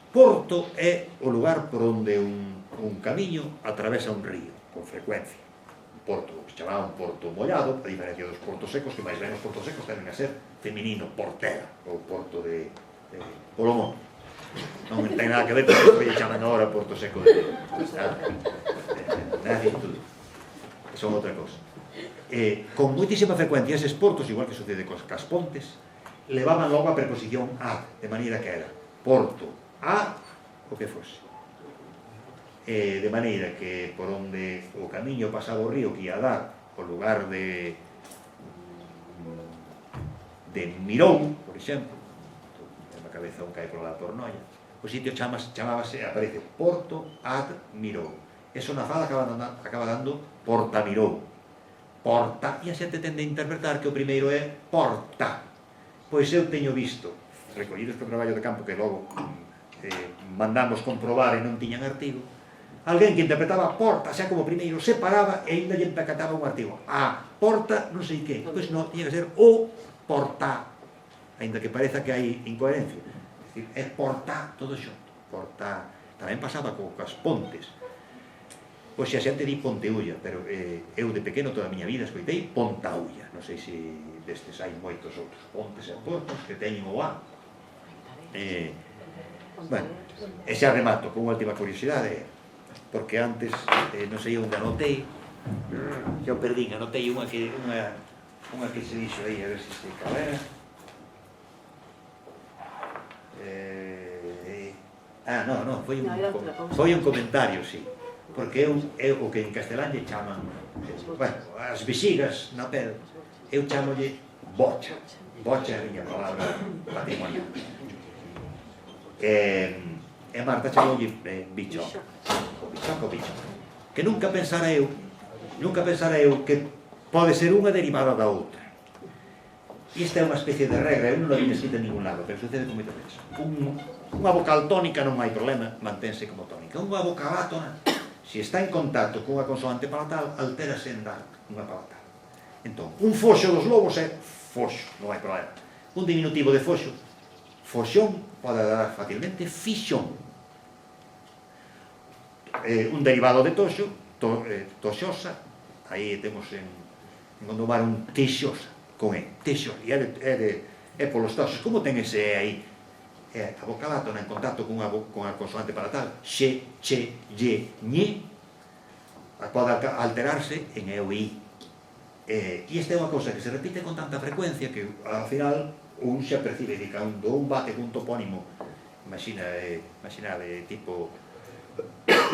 Porto é o lugar por onde un camiño atravesa un río, con frecuencia. Porto, que se chamaba un porto mollado, a diferencia dos portos secos, que máis ben os portos secos tenden a ser feminino, portera, ou porto de Polomón. Non ten nada que ver con o que chaman ahora porto seco de nada de tudo. Son outra cosa. Con moitísima frecuencia eses portos, igual que sucede cos pontes, levaban logo a preposición a, de maneira que era porto, a, o que fose. De maneira que por onde o camiño pasaba o río que ia dar o lugar de Mirón, por exemplo, na cabeza un cae pola Tornoia, o sitio chamábase, aparece Porto ad Mirón. Eso na fala acaba dando Porta Mirón. Porta, e a xente tende a interpretar que o primeiro é porta. Pois eu teño visto, recollidos por traballo de campo que logo mandamos comprobar e non tiñan artigo, alguén que interpretaba porta, xa como primeiro se paraba e ainda lle empacataba un artigo. Porta non sei que, pois non, tiña que ser o porta, ainda que pareza que hai incoherencia. É dicir, é porta todo xunto, porta. Tamén pasaba coas pontes. Pois xa xente di Ponteulla, pero eu de pequeno toda a miña vida escoitei Pontaulla. Non sei se destes hai moitos outros pontes e portos que teñen o A. Bueno, e xa remato con unha última curiosidade, porque antes, non sei onde anotei, xa o perdín, anotei unha que se dixo aí, a ver se se calera. Non, foi un comentario, sí, porque é o que en castelán lle chaman, bueno, as vexigas na pel, eu chamolle bocha. Bocha é a miña palabra patrimonial. E Marta chamoulle bichoca, o bichoca, que nunca pensara eu que pode ser unha derivada da outra. E esta é unha especie de regra, eu non a vi escrita en ningún lado, pero sucede con moitas veces. Unha vocal tónica non hai problema, manténse como tónica. Unha vocal átona, se está en contacto cunha consonante palatal, altérase en dar unha palatal. Entón, un foxo dos lobos é foxo, non hai problema. Un diminutivo de foxo, foxón, pode dar facilmente fixón. Un derivado de toxo, toxosa, aí temos en Gondomar un teixosa, con E, teixosa, e é polos toxos. Como ten ese E aí? A vocal átona en contacto cunha consonante palatal, xe, che, lle, ñe, pode alterarse en E ou I. E esta é unha cousa que se repite con tanta frecuencia que ao final un xa percibe que cando un bate cun topónimo, imaginade tipo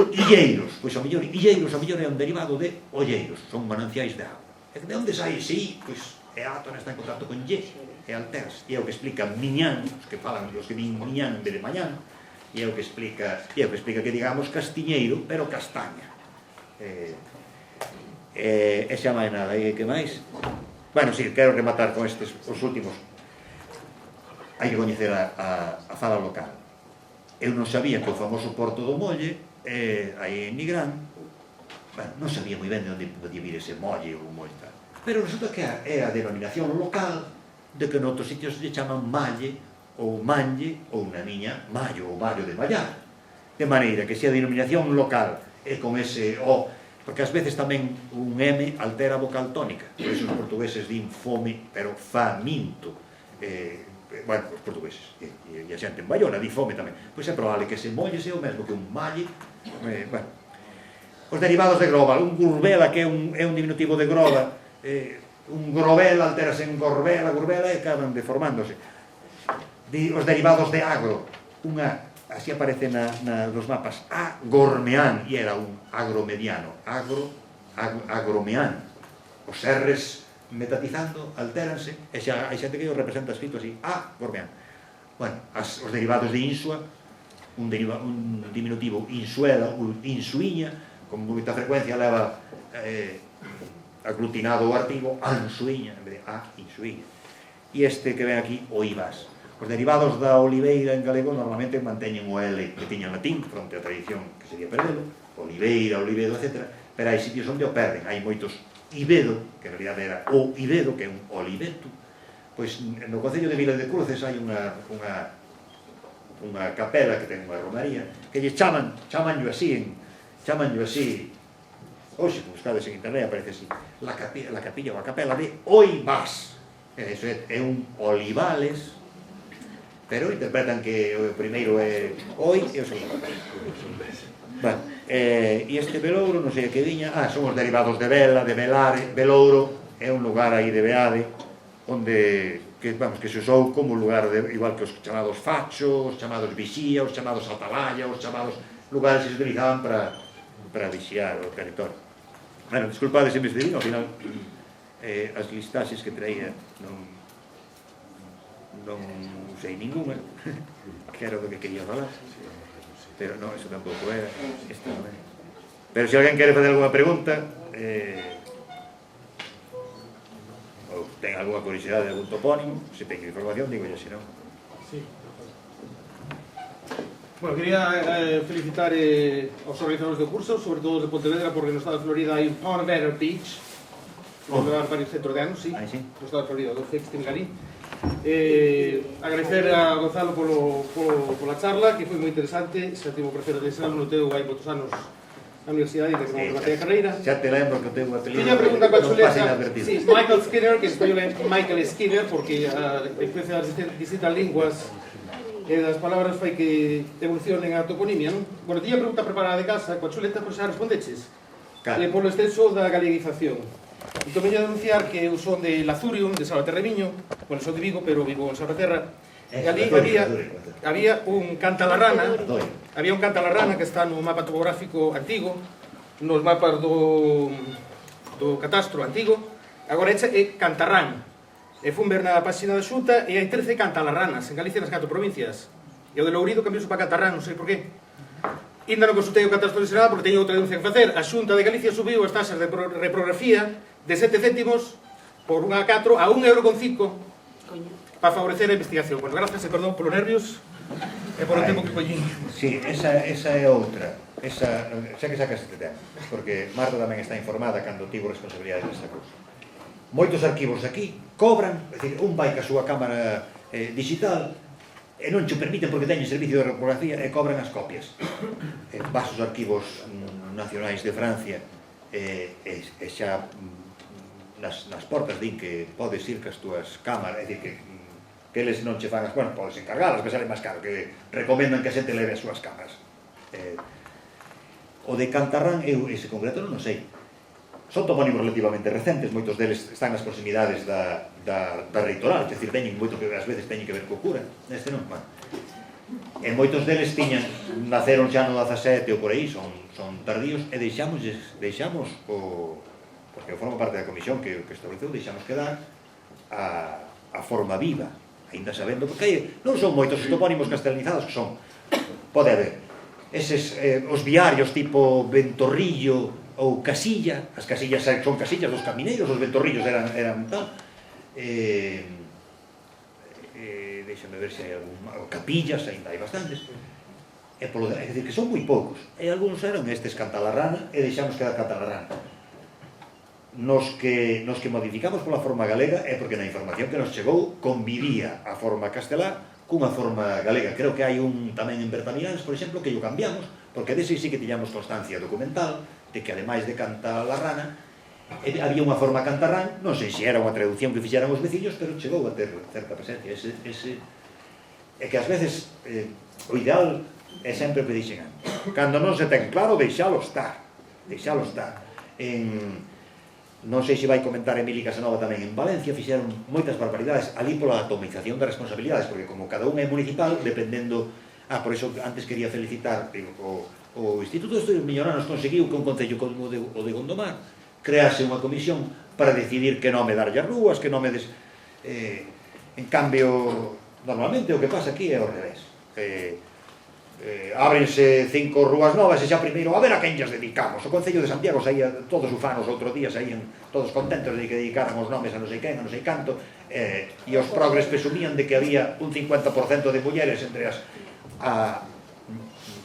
illeiros, pois ao mellor illeiros ao mellor é un derivado de olleiros, son mananciais de agua. E de onde sai ese I? Pois é átona está en contacto con lle, e alteras, e é o que explica miñán, os que falan, os que din miñán en vez de mañán, e é o que explica que digamos castiñeiro, pero castaña. E xa máis nada, e que máis? Bueno, si, quero rematar con estes, os últimos. Hai que coñecer a fala local. Eu non sabía que o famoso Porto do Molle, aí en Nigrán, bueno, non sabía moi ben de onde podía vir ese molle ou molle tal. Pero resulta que é a denominación local de que noutros sitios lle chaman malle, ou manlle, ou na miña, mallo ou mallo de mallar. De maneira que se a denominación local é con ese O, porque ás veces tamén un M altera a vocal tónica, por iso os portugueses din fome, pero faminto. Bueno, os portugueses, e a xente en Bayona di fome tamén. Pois é probable que se molle sea o mesmo que un malle. Bueno, os derivados de global, un gurbela, que é un diminutivo de groba, un grobel alterase en gorbela, gurbela, e acaban deformándose. Os derivados de agro, unha... Así aparece nos mapas, agormeán, e era un agromediano, agromeán. Os R's metatizando, altéranse, e xa hai xente que o representa escrito así, agormeán. Bueno, os derivados de insua, un diminutivo insuela ou insuiña, con moita frecuencia leva aglutinado o artigo, ansuiña, en vez de insuiña. E este que ven aquí, oivas. Os derivados da oliveira en galego normalmente manteñen o L que tiña en latín, fronte á tradición que sería perdelo, oliveira, olivedo, etc. Pero hai sitios onde o perden, hai moitos ibedo, que en realidad era o ibedo, que é un oliveto. Pois no concello de Vila de Cruces hai unha capela que ten unha romaría, que lle chamanllo así, hoxe, buscades en internet, aparece así, la capilla ou a capela de Oivas. Eso é un olivales, pero interpretan que o primeiro é oi e o segundo. Bueno, e este velouro, non sei a que viña, son os derivados de vela, de velare, velouro, é un lugar aí de Beade, onde, que se usou como lugar, igual que os chamados fachos, os chamados vixía, os chamados atalaya, os chamados lugares que se utilizaban para vixiar o territorio. Bueno, disculpade se me excedín, ao final, as listaxes que traía non usei ninguna, que era o que quería falar, pero non, eso tampouco era, esta non é. Pero se alguén quere fazer alguna pregunta, ou ten alguna curiosidade de algún topónimo, se ten información, digo yo, se non. Sí. Bueno, quería felicitar aos organizadores do curso, sobre todo os de Pontevedra, porque no estado de Florida hai un Pontevedra Beach, que levar varios centros de anos, sí, no estado de Florida, do FEX Tingarín. Agradecer a Gonzalo pola charla, que foi moi interesante. Xa tivo o prazer de ensinar no teu hai moitos anos na universidade e que como rematei a carreira. Xa te lembro que o teu apelido Tiña pregunta coa chuleta, sí, Michael Skinner, que en español é Michael Skinner, porque a influencia das distintas linguas e das palabras fai que evolucionen a toponimia, non? Bueno, tiña pregunta preparada de casa coa chuleta, pois xa respondeches. Polo extenso da galeguización. Entón veño a denunciar que eu son de Lazurium, de Salvaterra-Miño, bueno, son de Vigo, pero vivo en Salvaterra, e ali había un cantalarrana, que está no mapa topográfico antigo, nos mapas do catastro antigo, agora é Cantarrán. E fun ver na página da Xunta e hai 13 cantalarranas en Galicia nas 4 provincias. E o de Lourido cambiouse para Cantarrán, non sei por qué. Ainda non consultei o catastro de Serada porque teño outra denuncia que facer. A Xunta de Galicia subiu as taxas de reprografía de 7 céntimos por 1,4 a 1,5 €, para favorecer a investigación. Bueno, grazas e perdón polos nervios e polo tempo que collín. Sí, esa é outra. Xa que sacas este tema, porque Marta tamén está informada cando tivo responsabilidade desta cousa. Moitos arquivos aquí cobran, é dicir, un vai ca súa cámara digital e non che permiten porque teñen servicio de reprografía e cobran as copias. Vas aos arquivos nacionais de Francia e xa nas portas din que podes ir cas túas cámaras, é dicir, que eles non che fan as... Bueno, podes encargalas, que sale máis caro, que recomendan que a xente leve as súas cámaras. O de Cantarrán, eu ese concreto non o sei. Son topónimos relativamente recentes, moitos deles están nas proximidades da reitoral, é dicir, teñen moito que ás veces teñen que ver co cura. Este non, bueno. E moitos deles naceron xa no 17 ou por aí, son tardíos, e deixamos o... porque eu formo parte da comisión que estableceu, deixamos quedar a forma viva, ainda sabendo, porque non son moitos os topónimos castelanizados que son, pode haber eses, os viarios tipo Ventorrillo ou Casilla, as casillas son casillas dos camineiros, os ventorrillos eran tal, deixame ver se hai algún, capillas, ainda hai bastantes, é dicir, que son moi poucos, e algúns eran estes Cantalarrana, e deixamos quedar Cantalarrana. Nos que modificamos pola forma galega é porque na información que nos chegou convivía a forma castelá cunha forma galega. Creo que hai un tamén en Bertamiráns, por exemplo, que yo cambiamos, porque dese sí que tiñamos constancia documental de que ademais de Cantalarrana había unha forma Cantarrán, non sei se era unha traducción que fixeran os veciños, pero chegou a ter certa presencia. É que ás veces o ideal é sempre o que dixen antes. Cando non se ten claro, deixalo estar. Non sei se vai comentar Emili Casanova tamén, en Valencia fixeron moitas barbaridades ali pola atomización das responsabilidades, porque como cada un é municipal, dependendo... por iso antes quería felicitar o Instituto de Estudios Milloranos conseguiu que un concello como o de Gondomar crease unha comisión para decidir que nome darlle as rúas, que nome en cambio, normalmente o que pasa aquí é ao revés. Ábrense 5 rúas novas e xa primeiro a ver a quen llas dedicamos. O Concello de Santiago saía todos ufanos outro día, saían todos contentos de que dedicaran os nomes a non sei quen, a non sei canto, e os progres presumían de que había un 50% de mulleres entre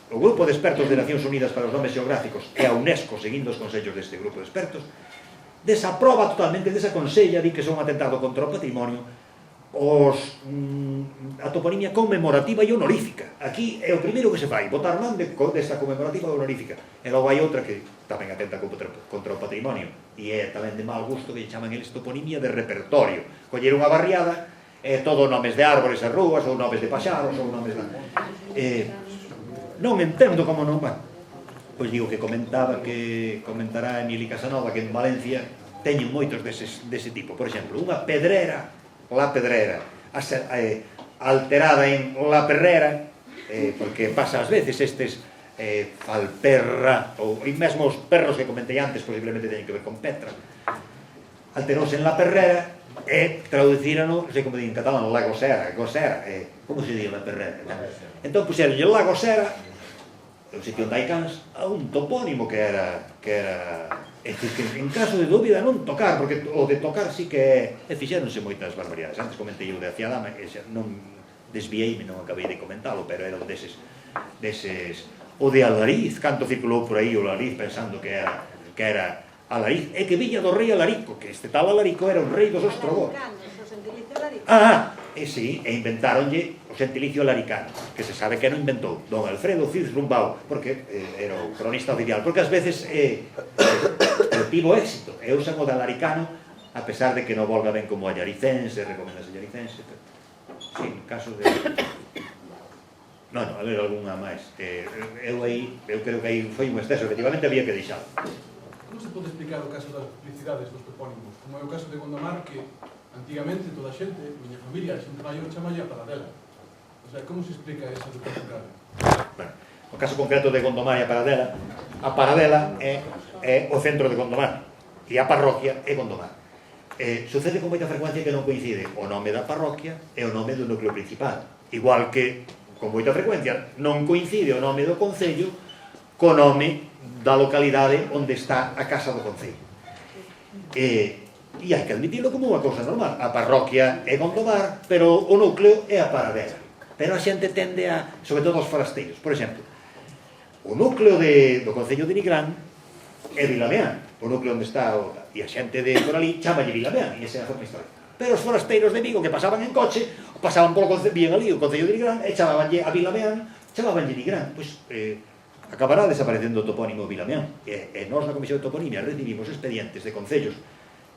o Grupo de Expertos de Nacións Unidas para os Nomes Geográficos e a UNESCO, seguindo os consellos deste grupo de expertos, desaproba totalmente, desaconsella, di que son un atentado contra o patrimonio a toponimia conmemorativa e honorífica. Aquí é o primeiro que se fai, botar man desta conmemorativa e honorífica, e logo hai outra que tamén atenta contra o patrimonio e é tamén de mal gusto, que chaman eles toponimia de repertorio, coller unha barriada e todo nomes de árbores e rúas ou nomes de paxaros ou nomes de... non entendo como non van. Pois digo que comentará Emili Casanova que en Valencia teñen moitos dese tipo. Por exemplo, unha pedrera, La Pedrera, alterada en La Perrera, porque pasa ás veces estes Falperra, ou mesmo os perros que comentei antes posiblemente teñen que ver con Petra, alterouse en La Perrera e traducírano, non sei como din en catalán, La Gosera, como se di La Perrera? Entón puxeron La Gosera, o sitio onde hai cans, a un topónimo que era é dicir, que en caso de dúbida non tocar, porque o de tocar sí que fixéronse moitas barbaridades. Antes comentei o de Aciadama, non desviei-me, non acabei de comentalo, pero era un deses o de Alariz, canto circulou por aí o Alariz pensando que era Alariz, e que viña do rei Alarico, que este tal Alarico era un rei dos ostrogodos. Sí, e inventáronlle o xentilicio laricano, que se sabe que non inventou don Alfredo Cid Rumbau, porque era o cronista oficial, porque ás veces tivo éxito, e usan o de laricano, a pesar de que non volga ben como a llaricense, recomendas a llaricense, sí, en caso de... Non, a ver, algunha máis. Eu creo que aí foi un exceso, efectivamente había que deixar. Como se pode explicar o caso das duplicidades dos topónimos? Como é o caso de Gondomar, que antigamente toda a xente, miña familia, a xente maior chamalle a Paradela. O sea, como se explica esa duplicidade? Bueno, o caso concreto de Gondomar e a Paradela é o centro de Gondomar e a parroquia é Gondomar. Sucede con moita frecuencia que non coincide o nome da parroquia e o nome do núcleo principal, igual que con moita frecuencia non coincide o nome do concello co nome da localidade onde está a casa do concello. E hai que admitirlo como unha cousa normal. A parroquia é Gondomar, pero o núcleo é a Paradela. Pero a xente tende a, sobre todo os forasteiros, por exemplo, o núcleo do Concello de Nigrán é Vilameán, o núcleo onde está e a xente de por ali chamalle Vilameán, e esa é a forma histórica. Pero os forasteiros de Vigo que pasaban en coche, pasaban polo bien ali o Concello de Nigrán e chamabanlle a Vilameán, chamabanlle Nigrán. Pois acabará desaparecendo o topónimo Vilameán. E nós na Comisión de Toponimia recibimos expedientes de concellos,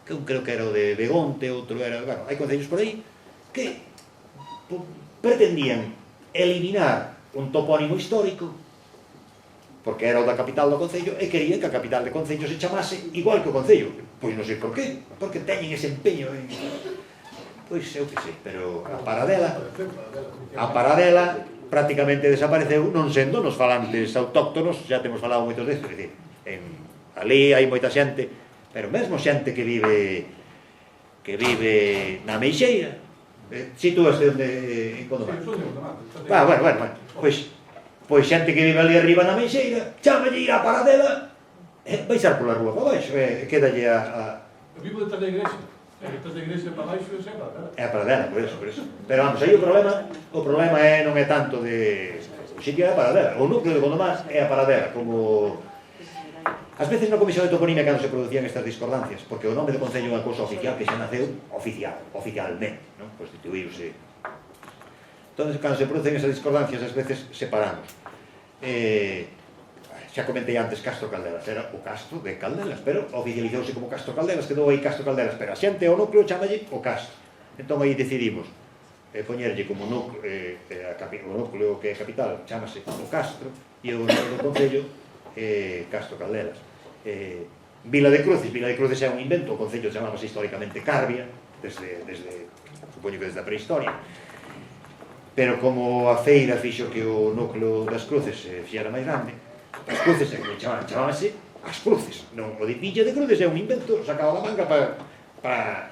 que un creo que era o de Begonte, outro era... Bueno, hai concellos por aí que pretendían eliminar un topónimo histórico porque era o da capital do concello e querían que a capital de concello se chamase igual que o concello. Pois non sei por qué, porque teñen ese empeño en... Pois eu que sei, pero a Paradela prácticamente desapareceu, non sendo nos falantes autóctonos, já temos falado moitos desto, é dicir, ali hai moita xente, pero mesmo xente que vive na Meixeira, sitúaste onde en Gondomar. Bueno, pois xente que vive ali arriba na Meixeira, chámalle ir á Paradela, baixar pola rúa para baixo, quedalle a... Eu vivo detrás da igrexa, detrás da igrexa para baixo é a Paradela. É a Paradela, por eso. Pero vamos, aí o problema non é tanto de... O sitio é a Paradela, o núcleo de Gondomar é a Paradela, como... Ás veces na Comisión de Toponimia cando se producían estas discordancias, porque o nome do Concello é unha cousa oficial que xa naceu oficialmente, non? Constituíuse. Entón, cando se producen esas discordancias, ás veces separamos. Xa comentei antes Castro Caldelas, era o Castro de Caldelas, pero oficializouse como Castro Caldelas, quedou aí Castro Caldelas, pero a xente o núcleo chamalle o Castro. Entón aí decidimos poñerlle como núcleo que é capital, chamase o Castro, e o nome do Concello Castro Caldelas. Vila de Cruces é un invento, o concello chamábase históricamente Carbia, supoño que desde a prehistoria, pero como a feira fixo que o núcleo das Cruces se fixera máis grande, as Cruces chamábase as Cruces, non o de Villa de Cruces é un invento sacado da manga para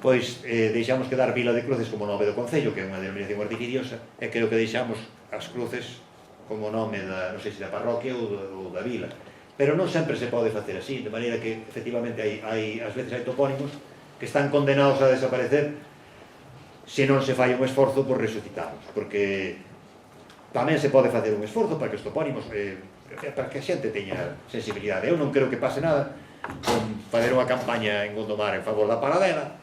pois deixamos quedar Vila de Cruces como nome do concello, que é unha denominación artificiosa, e creo que deixamos as Cruces como nome da, non sei se da parroquia ou da vila, pero non sempre se pode facer así, de maneira que efectivamente ás veces hai topónimos que están condenados a desaparecer se non se fai un esforzo por resucitarlos, porque tamén se pode facer un esforzo para que os topónimos para que a xente teña sensibilidade. Eu non creo que pase nada con fazer unha campaña en Gondomar en favor da Paradela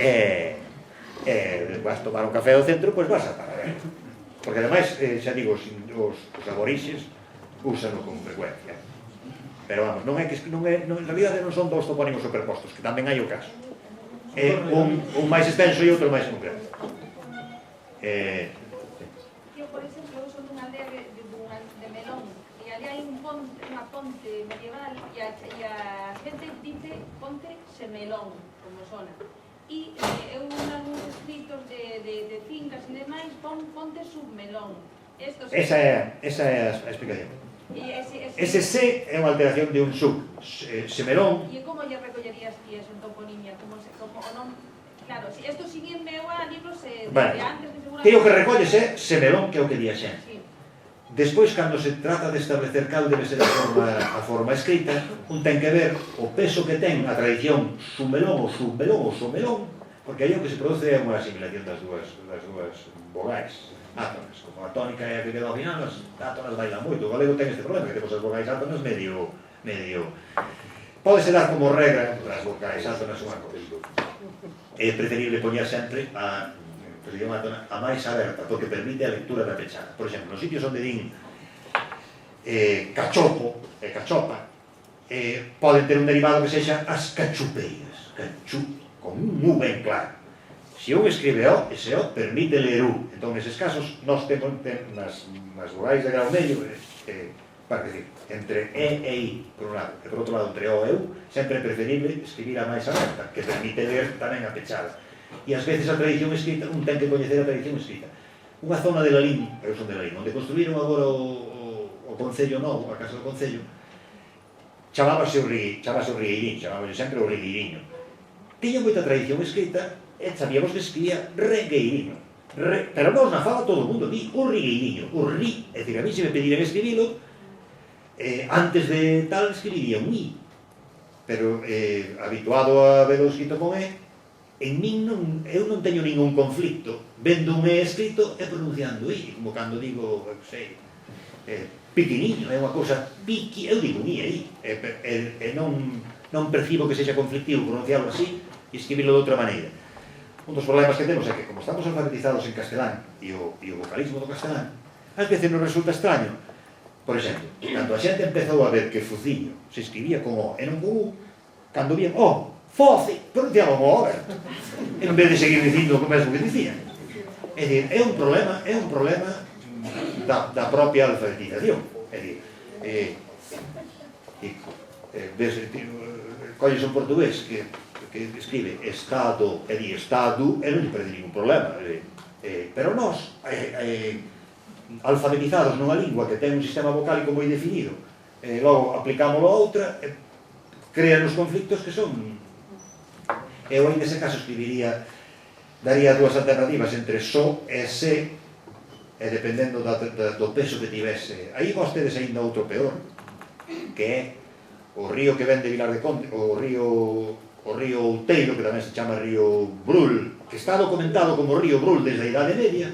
e vas tomar un café ao centro, pois vas a Paradela, porque ademais, xa digo, os aborixes úsano con frecuencia, pero vamos, en realidade non son dous topónimos superpostos, que tamén hai o caso, un máis extenso e outro máis concreto. Eu, por exemplo, son dunha aldea de Melón, e ali hai unha ponte medieval, e a xente dice ponte Semelón, como sona. E eu nos escritos de fincas e demais pon ponte Submelón. Esa é a explicación. Ese C é unha alteración de un sub, Semelón. E como lle recollerías ti eso en toponimia? Como o non... Claro, isto sin irme eu a libros de antes de seguramente... Tío que recolles é Semelón, que é o que di a xente. Despois, cando se trata de establecer cal debe ser a forma escrita, un ten que ver o peso que ten a tradición Sumelón ou Submelón ou Somelón, porque aí o que se produce é unha asimilación das dúas vogais átonas. Como a tónica é a que queda ao final, as átonas bailan moito. O galego ten este problema, que temos as vogais átonas medio... Pódese dar como regra as vogais átonas unha cousa. É preferible poñer sempre a máis aberta, porque permite a lectura da pechada. Por exemplo, nos sitios onde din cachopo e cachopa, poden ter un derivado que sexa as cachupeiras, con un U ben claro. Se un escribe O, ese O permite ler U. Entón, neses casos, nós temos nas vogais de grau medio, para decir, entre E e I, por un lado, e por outro lado, entre O e U, sempre é preferible escribir a máis aberta, que permite ler tamén a pechada. E ás veces a tradición escrita, un ten que coñecer a tradición escrita. Unha zona de Lalín, eu son de Lalín, onde construíron agora o Concello Novo, a Casa do Concello, chamábase o Rigueiriño, chamábase sempre o Rigueiriño. Tiña moita tradición escrita e sabíamos que escribía Regueiriño. Pero non na fala todo o mundo, di o Rigueiriño, o Ri, é dicir, a mí se me pediran escribilo, antes de tal escribiría un I. pero habituado a ver o escrito con E, en min eu non teño ningún conflicto vendo un E escrito e pronunciando I, como cando digo, eu sei, piquiniño, é unha cousa piqui, eu digo I, e non percibo que sexa conflictivo pronunciarlo así e escribirlo de outra maneira. Un dos problemas que temos é que, como estamos alfabetizados en castelán e o vocalismo do castelán, ás veces nos resulta extraño. Por exemplo, cando a xente empezou a ver que Fuciño se escribía con O e non con U, cando vían O, Foci, pronunciaban O, en vez de seguir dicindo o mesmo que dicían. É dicir, é un problema da propia alfabetización. É dicir, colles un portugués que escribe Estado e di Estado e non lle parece ningún problema. Pero nós, alfabetizados nunha lingua que ten un sistema vocálico moi definido, logo aplicámoslo a outra, crean os conflictos que son. Eu aí nese caso escribiría, daría dúas alternativas entre so e se, e dependendo do peso que tivese. Aí vostedes ainda outro peor, que é o río que ven de Vilar de Conde, o río Outeiro, que tamén se chama río Brul, que está documentado como río Brul desde a Idade Media.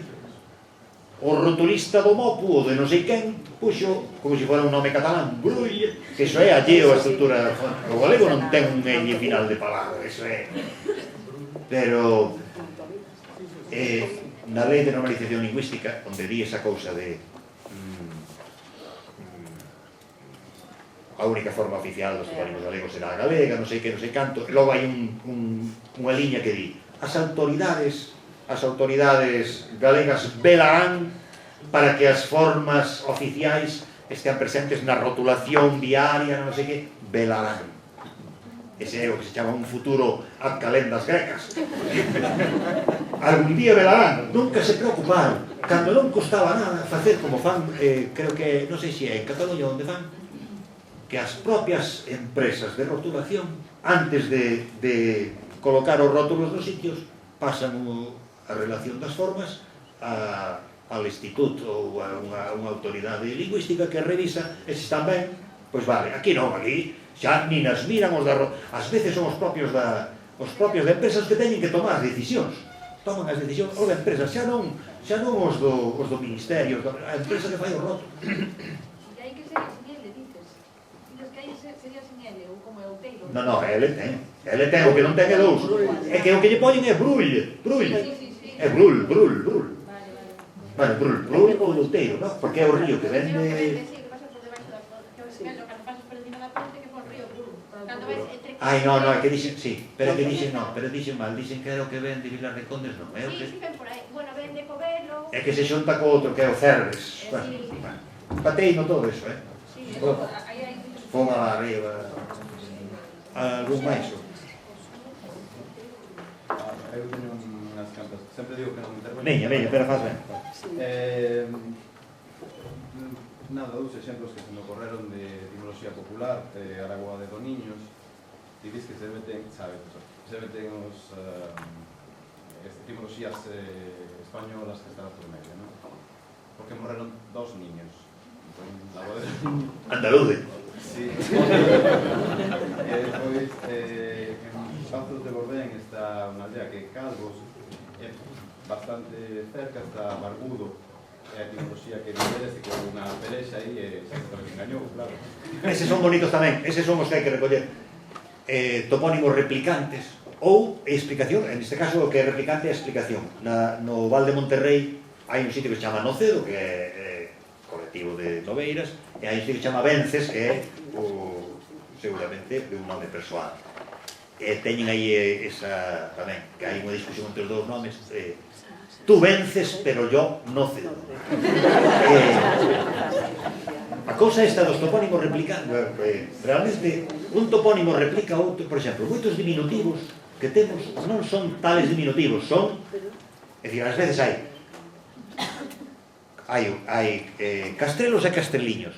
O rotulista do Mopu, ou de non sei quen, puxo como se fora un nome catalán, Brul, que iso é alleo a estrutura. O galego non ten un L final de palabra, iso é. Pero na lei de normalización lingüística, onde di esa cousa de a única forma oficial dos topónimos galegos será a galega, non sei que, non sei canto, e logo hai unha liña que di as autoridades galegas velarán para que as formas oficiais estean presentes na rotulación diaria, non sei que, velarán. Ese é o que se chama un futuro ad calendas grecas. Algún día velarán, nunca se preocuparon, cando non costaba nada facer como fan, creo que, non sei se é en Cataluña onde fan, que as propias empresas de rotulación, antes de colocar os rótulos nos sitios, pasan a relación das formas ao instituto ou a unha autoridade lingüística que revisa e se están ben, pois vale, aquí non, aquí xa ni nas miran os da ás veces son os propios da empresas que teñen que tomar as decisións, toman as decisións ou da empresa, xa non os do ministerio, a empresa que fai o rótulo. E hai que ser sin L, dices que aí sería sin L, ou como é Outeiro. Non, L ten, o que non ten é dous, é que o que lle poñen é Brul, é Brul. Bueno, Brul ou Outeiro, non? Porque é o río que ven de... Ai, non, é que dixen, sí, pero que dixen mal, dixen que era o que ven de Vilar de Condes, non, é o que... Sí, ven por aí, bueno, ven de Covelo... É que se xunta co outro, que é o Cerves, bueno, pateino todo eso, Sí, aí hai... Fon a arriba... Algún máis? Eu teño unhas cantas, sempre digo que non me intervengo. Veña, pero faz ben. Nada, dous exemplos que se me ocorreron de etimoloxía popular, Aragua de Doniños, e dis que se meten os etimoloxías españolas que están por medio, non? Porque morreron dos niños. Andalude. Sí. Pois, en Pazos de Borbén está unha aldea que Calvos, é bastante cerca, está Barbudo, e a etimoloxía que viveres que unha pelexa aí e se engañou, claro. Eses son bonitos tamén, eses son os que hai que recoller. Topónimos replicantes ou explicación, en este caso o que é replicante é explicación. No Val de Monterrey hai un sitio que se chama Nocedo, que é colectivo de Noveiras, e hai un sitio que se chama Vences, que é seguramente de un nome persoal. E teñen aí esa tamén, que hai unha discusión entre os dous nomes. Tú vences, pero yo no cedo. A cousa esta dos topónimos replican, realmente un topónimo replica outro, por exemplo, moitos diminutivos que temos non son tales diminutivos, son, é dicir, ás veces hai castrelos e castreliños.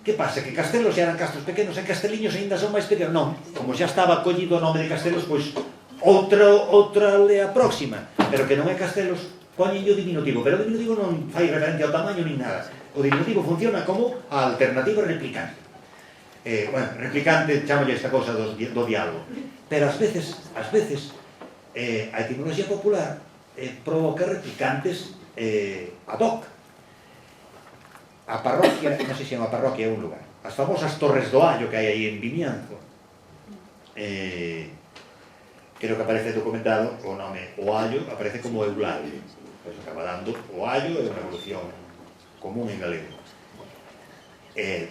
Que pasa? Que castelos eran castros pequenos e casteliños aínda son máis pequenos? Non, como xa estaba collido o nome de castelos, pois outra aldea próxima, pero que non é castelos, poñen o diminutivo, pero o diminutivo non fai referencia ao tamaño nin nada. O diminutivo funciona como a alternativa replicante. bueno, replicante, chámolle esta cosa do diálogo. Pero ás veces, a etimoloxía popular provoca replicantes ad hoc. A parroquia, non sei se é unha parroquia, é un lugar. As famosas Torres do Allo que hai aí en Vimianzo, creo que aparece documentado o nome O Allo, aparece como Eulalie. Pois acaba dando O Allo, é unha evolución común en galego.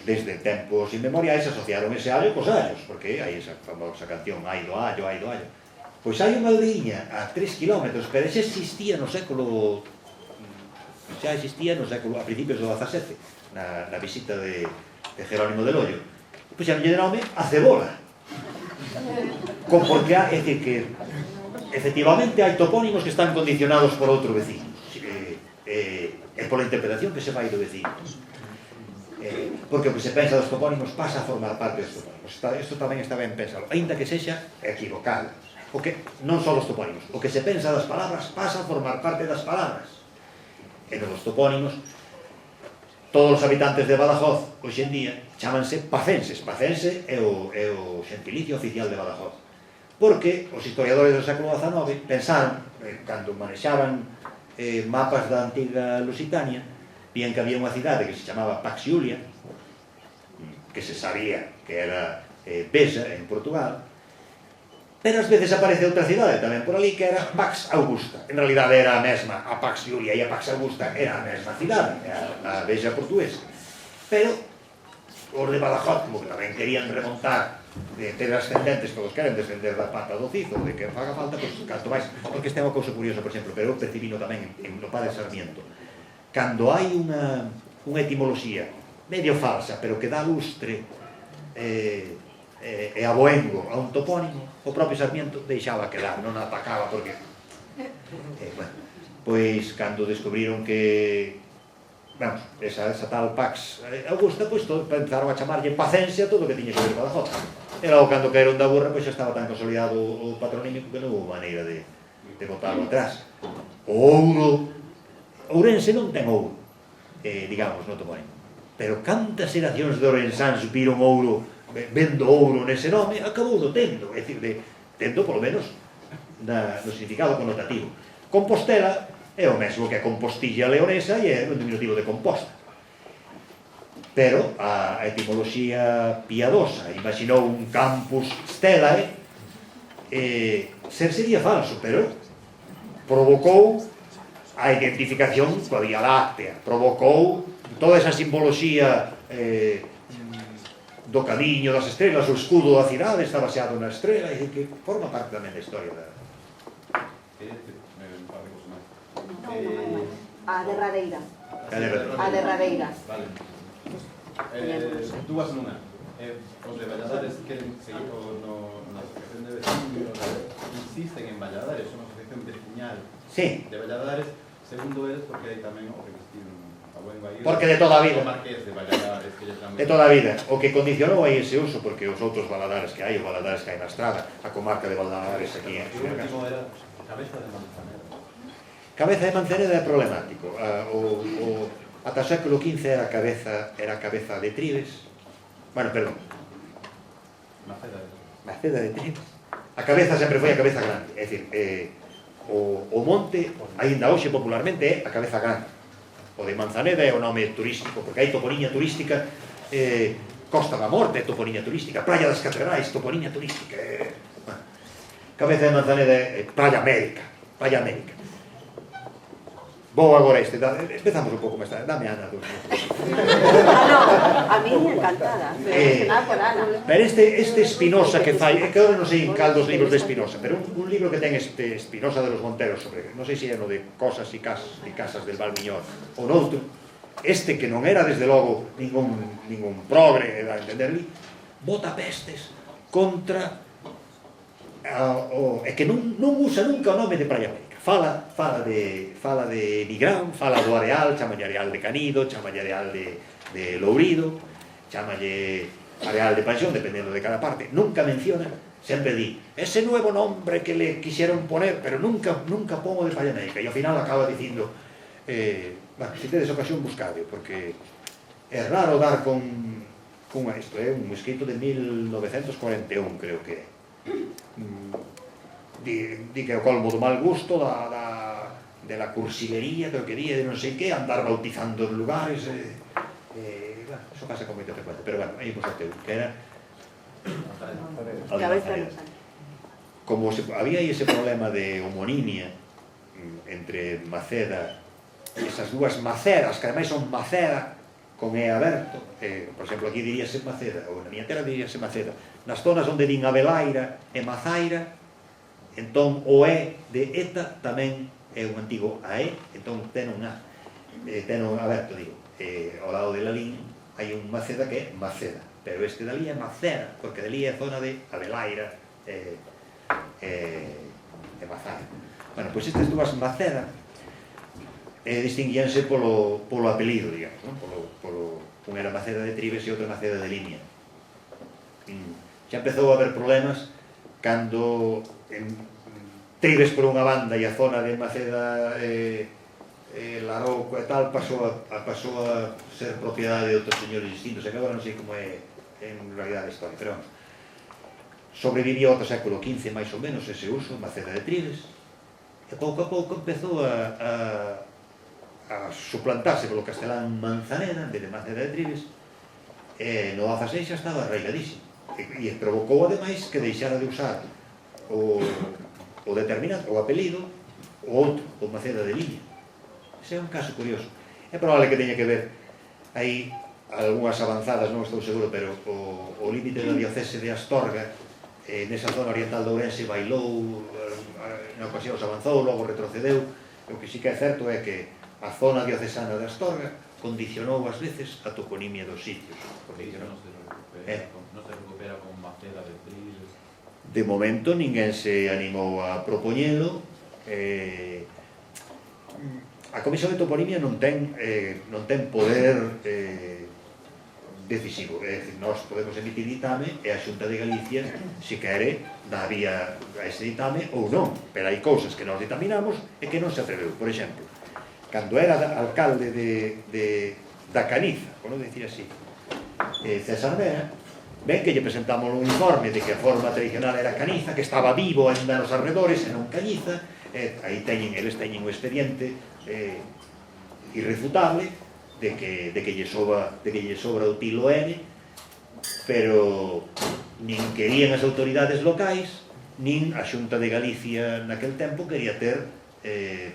Desde tempos inmemoriais asociaron ese allo cos allos, porque hai esa famosa canción Ai do Allo, ai do Allo. Pois hai unha aldeíña a 3 kilómetros, pero xa existía no século a principios do XVII, na visita de Jerónimo del Hoyo. Pois xa non lle de nome a Cebola. Porque é dicir que efectivamente hai topónimos que están condicionados por outro vecino, e pola interpretación que se fai do vecino, porque o que se pensa dos topónimos pasa a formar parte dos topónimos. Isto tamén está ben pensado, aínda que sexa equivocado. O que non son os topónimos, o que se pensa das palabras pasa a formar parte das palabras. E nos topónimos, todos os habitantes de Badajoz hoxe en día chámanse pacenses. Pacense é o xentilicio oficial de Badajoz, porque os historiadores do século XIX pensaron, cando manexaban mapas da antiga Lusitania, vían que había unha cidade que se chamaba Pax Iulia, que se sabía que era Pesa en Portugal, pero ás veces aparece outra cidade tamén por ali que era Pax Augusta. En realidade era a mesma, a Pax Iulia e a Pax Augusta era a mesma cidade, a Bexa portuguesa. Pero os de Badajoz, como que tamén querían remontar, de ter ascendentes, todos queren descender da pata do cizo, de que faga falta, pois canto máis, porque este é unha cousa curiosa, por exemplo, pero eu percibino tamén no Padre Sarmiento. Cando hai unha etimoloxía medio falsa, pero que dá lustre e aboengo a un topónimo, o propio Sarmiento deixaba quedar, non atacaba, porque bueno, pois cando descubriron que vamos, esa tal Pax Augusta, pois pensaron a chamarlle Pacencia todo o que tiña que ver Badajoz. E logo cando caeron da burra, pois xa estaba tan consolidado o patronímico que non houve maneira de botarlo atrás. O ouro, Ourense non ten ouro, digamos, no topónimo, pero cantas xeracións de ourensáns viron ouro, vendo ouro nese nome, acabou do tendo, é dicir, tendo polo menos no significado connotativo. Compostela é o mesmo que a Compostilla leonesa e é un diminutivo de composta. Pero a etimoloxía piadosa imaginou un campus stelae, ser sería falso, pero provocou a identificación coa Vía Láctea, provocou toda esa simboloxía do camiño das estrelas, o escudo da cidade está baseado na estrela, e que forma parte tamén da historia da... A derradeira. A derradeira. Vale. Dúas nunha. Os de Valladares queren seguir na asociación de vecinos, insisten en Valladares, son unha asociación veciñal de Valladares, segundo eles porque hai tamén o que vestían a buen Baío, porque de toda a vida, o Marqués de Valladares, que tamén... de toda a vida, o que condicionou aí ese uso, porque os outros Valadares que hai, o Valadares que hai na estrada, a comarca de Valadares aquí en o último era Cabeza de Manzanera. Cabeza de Manzanera é problemático. Ata o século XV era cabeza de Tribes. Bueno, perdón. Maceda de Tribes. A cabeza sempre foi a cabeza grande. É dicir, o monte, aínda hoxe popularmente, é a cabeza grande. O de Manzaneda é o nome turístico, porque hai toponiña turística, Costa da Morte é toponiña turística, Praia das Catedrais, toponiña turística. Cabeza de Manzaneda é Praia América. Praia América. Vou agora empezamos un pouco máis tarde. Dame Ana dos minutos. A mí encantada. Pero este Espinosa que fai, é que agora non sei cal dos libros de Espinosa, pero un libro que ten este Espinosa de los Monteros sobre, non sei se é no de Cosas e Casas del Valmiñor ou noutro, este que non era desde logo ningún progre, a entenderli, bota pestes contra e que non usa nunca o nome de Praia América. Fala de Nigrán, fala do areal, chamalle areal de Canido, chamalle areal de Lourido, chamalle areal de Panxón, dependendo de cada parte. Nunca menciona, sempre di ese nuevo nombre que le quixeron poner, pero nunca pongo de Praia América. E ao final acaba dicindo, se tedes ocasión buscade, porque é raro dar con isto é un escrito de 1941, creo que é. Di que é o colmo do mal gusto de la cursilería, creo que di, de non sei que, andar bautizando os lugares, bueno, eso pasa con moito frecuencia, pero bueno, aí vos ateu, que era como había aí ese problema de homonimia entre Maceda, esas dúas Macedas, que ademais son Maceda con E aberto, por exemplo, aquí diríase Maceda, ou na miña terra diríase Maceda, nas zonas onde din Abelaira e Mazaira, entón o E de ETA tamén é un antigo AE, entón ten un A, ten un aberto, digo, ao lado de Lalín hai un Maceda que é Maceda, pero este dali é Maceda, porque dali é zona de Abelaira e Mazaira. Bueno, pois estas dúas Maceda distinguíanse polo apelido, digamos, non? Un era Maceda de Tribes e outro Maceda de Limia. Xa empezou a haber problemas cando Tribes por unha banda e a zona de Maceda Larouco e tal pasou a ser propiedade de outros señores distintos, e que agora non sei como é en realidade a historia, pero vamos, sobreviviu ao século XV máis ou menos ese uso, Maceda de Tribes, e pouco a pouco empezou a suplantarse polo castelán Manzaneda en vez de Maceda de Tribes, e no 16 xa estaba arraigadísimo, e provocou ademais que deixara de usar o determinado, o apelido, o outro, o Maceda de Limia. Ese é un caso curioso. É probable que teña que ver aí algunhas avanzadas, non estou seguro, pero o límite da diocese de Astorga, nesa zona oriental de Ourense, bailou, en ocasións avanzou, logo retrocedeu. O que sí que é certo é que a zona diocesana de Astorga condicionou ás veces a toponimia dos sitios. Non se recupera con Maceda de Tribes. De momento ninguén se animou a propoñelo. A Comisión de Toponimia non ten poder decisivo, é dicir, nós podemos emitir ditame e a Xunta de Galicia, se quere, daría a ese ditame ou non, pero hai cousas que nós ditaminamos e que non se atreveu. Por exemplo, cando era alcalde da Caniza, por non dicir así, César Mera, ben que lle presentamos un informe de que a forma tradicional era Caniza, que estaba vivo ainda nos arredores e non Cañiza, aí eles teñen o expediente irrefutable de que lle sobra o tilo N, pero nin querían as autoridades locais, nin a Xunta de Galicia naquel tempo quería ter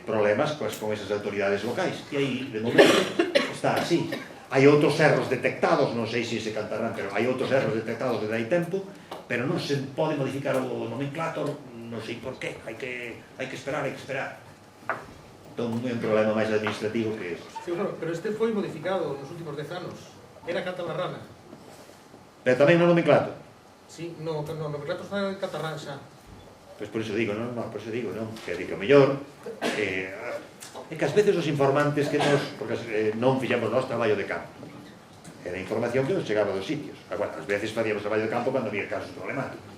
problemas con esas autoridades locais, e aí, de momento, está así. Hai outros erros detectados, non sei se se cantarán, pero hai outros erros detectados desde hai tempo, pero non se pode modificar o nomenclator, non sei por qué, hai que esperar, Entón é un problema máis administrativo que eso. Sí, bueno, pero este foi modificado nos últimos 10 anos. Era Catalarrana. Pero tamén no nomenclator? Sí, no nomenclator está en Catarrán xa. Pois por iso digo, non? Por iso digo, non? Que digo, mellor é que ás veces os informantes que nos, porque non fixemos nós traballo de campo, era información que nos chegaba dos sitios. Agora, ás veces facíamos traballo de campo cando había casos problemáticos,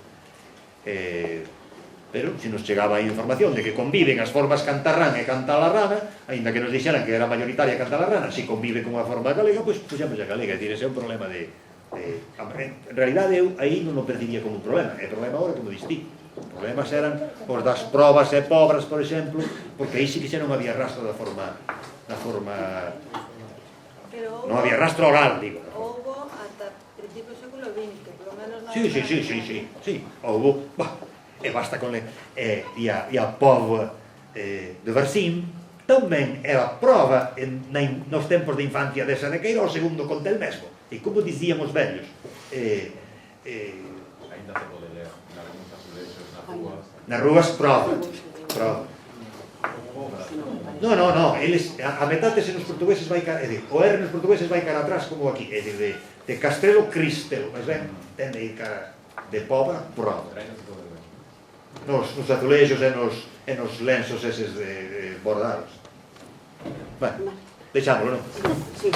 pero se nos chegaba a información de que conviven as formas Cantarrán e Cantalarrana, aínda que nos dixeran que era mayoritaria Cantalarrana, se convive con a forma galega, pois puxamos a galega. É dicir, ese é un problema de... En realidade eu aí non o percibía como un problema, é problema agora como distinto. Os problemas eran os das probas e pobras, por exemplo, porque aí sí que xa non había rastro da forma non había rastro oral, digo. Houbo ata principios do século XX, polo menos na... Sí, houbo, e basta con e a pova de Barcín tamén era prova nos tempos de infancia desa de Queiro, o segundo conta el mesmo, e como dicían os vellos, Ainda se pode ler nalgúns azulexos nas rúas prova. No, eles, a metade se nos portugueses vai cara, é dicir, o R nos portugueses vai cara atrás como aquí, é dicir, de Castrelo Cristelo, mas ben, ten de ir cara de Pobra, prova. Nos azulexos e nos lenços eses de bordados. Bueno, deixámoslo, non? Sí.